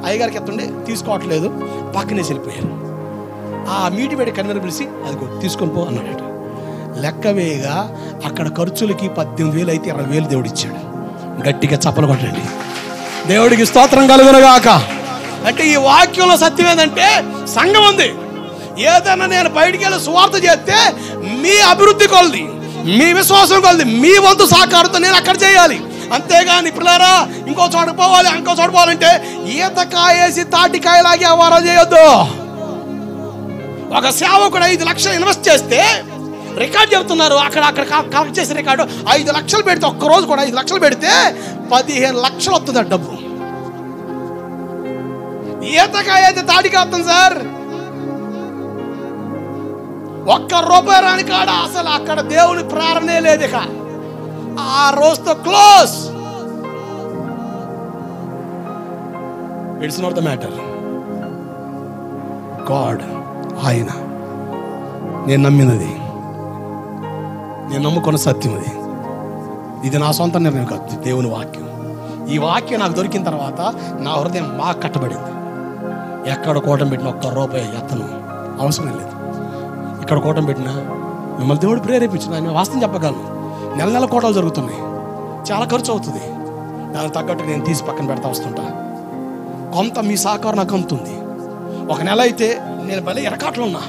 అయ్యగారికి ఎత్తుండే తీసుకోవట్లేదు, పక్కనేసి వెళ్ళిపోయారు. ఆ మీటి పెట్టి కన్వీనర్ పిలిచి అదిగో తీసుకొని పో అన్నాడట. లెక్క వేయగా అక్కడ ఖర్చులకి 18,000 అయితే 20,000 దేవుడు ఇచ్చాడు. గట్టిగా చప్పలు కొట్టండి, దేవుడికి స్తోత్రం కలుగునుగాక. అంటే ఈ వాక్యంలో సత్యం ఏంటంటే, సంఘం ఉంది, ఏదైనా నేను బయటికి వెళ్ళి సువార్త చేస్తే మీ అభివృద్ధి కొలది, మీ విశ్వాసం కొలది, మీ వంతు సహకారంతో నేను అక్కడ చేయాలి. అంతేగాని పిల్లరా ఇంకో చోట పోవాలి, ఇంకో చోట పోవాలంటే ఈతకాయేసి తాటికాయలాగే వ్యవహారం చేయొద్దు. ఒక సేవకుడు 5 లక్షలు ఇన్వెస్ట్ చేస్తే రికార్డు చెబుతున్నారు, అక్కడ కలెక్ట్ చేసే రికార్డు 5 లక్షలు పెడితే, ఒక్కరోజు కూడా 5 లక్షలు పెడితే 15 లక్షలు వస్తుంది ఆ డబ్బు. ఈతకాయ అయితే తాటికి వస్తుంది సార్, ₹1 రాని కాడ అసలు అక్కడ దేవుని ప్రేరణే లేదు. ఇక ఆ రోజుతో close. It's not the matter. God, ఆయన నేను నమ్మినది, నేను నమ్ముకున్న సత్యం అది. ఇది నా సొంత నిర్ణయం కాదు, దేవుని వాక్యం. ఈ వాక్యం నాకు దొరికిన తర్వాత నా హృదయం బాగా కట్టబడింది. ఎక్కడ కోటం పెట్టిన ₹1 ఎత్తను అవసరం లేదు. ఇక్కడ కోటం పెట్టినా మిమ్మల్ని దేవుడు ప్రేరేపించిన నేను వాస్తవం చెప్పగలను. నెల నెల కోటలు జరుగుతున్నాయి, చాలా ఖర్చు అవుతుంది. దానికి తగ్గట్టు నేను తీసి పక్కన పెడతా వస్తుంటా. కొంత మీ సహకారం నాకు అందుతుంది. ఒక నెల అయితే నేను భలే ఎరకాట్లో ఉన్నా,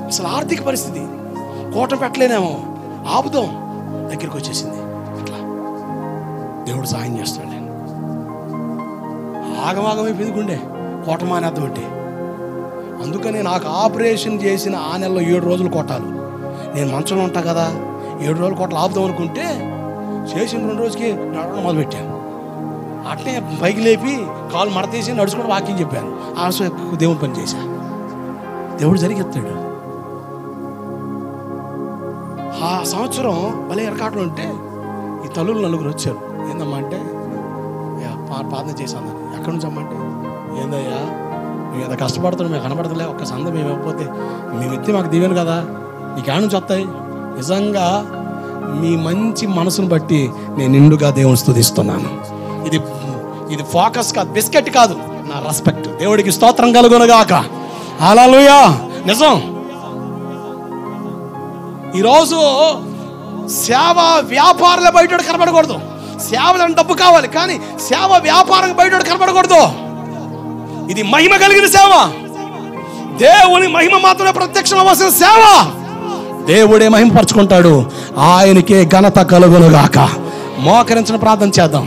అసలు ఆర్థిక పరిస్థితి కోటం పెట్టలేనేమో, ఆపుదాం దగ్గరికి వచ్చేసింది. అట్లా దేవుడు సాయం చేస్తాడు. నేను ఆగమాగమైపోయింది గుండె, కోట మానేద్దాం అంటే. అందుకని నాకు ఆపరేషన్ చేసిన ఆ నెలలో 7 రోజులు కొట్టాలి. నేను మంచంలో ఉంటా కదా, 7 రోజులు కోటలు ఆపుదాం అనుకుంటే చేసిన 2 రోజులకి నడవడం మొదలుపెట్టాను. అట్నే పైకి లేపి కాలు మడతీసి నడుచుకుంటూ వాక్యం చెప్పాను. దేవుని పని చేశా, దేవుడు జరిగిస్తాడు. ఆ సంవత్సరం భలే ఎరకాటలు ఉంటే ఈ తల్లులు 4 వచ్చారు. ఏందమ్మా అంటే ప్రార్థన చేశాను. ఎక్కడి నుంచి అమ్మంటే, ఏందయ్యా మేము ఎంత కష్టపడుతున్నాం, మేము కనబడతలే, ఒక్క సంద మేము ఇవ్వకపోతే మేమిత్తే మాకు దీవెను కదా, నీకేడ నుంచి వస్తాయి. నిజంగా మీ మంచి మనసును బట్టి నేను నిండుగా దేవుని స్తుతిస్తున్నాను. ఇది ఫోకస్ కాదు, బిస్కెట్ కాదు, నా రెస్పెక్ట్. దేవుడికి స్తోత్రం కలుగునుగాక. హల్లెలూయా. నిజం. ఈరోజు సేవ వ్యాపారాలు బయట కనబడకూడదు. సేవలను డబ్బు కావాలి, కానీ సేవ వ్యాపారం బయట కనబడకూడదు. ఇది మహిమ కలిగిన సేవ, దేవుని మహిమ మాత్రమే ప్రత్యక్షం అవ్వాల్సిన సేవ. దేవుడే మహిమపరచుకుంటాడు, ఆయనకే ఘనత కలుగునుగాక. మోకరించిన ప్రార్థన చేద్దాం.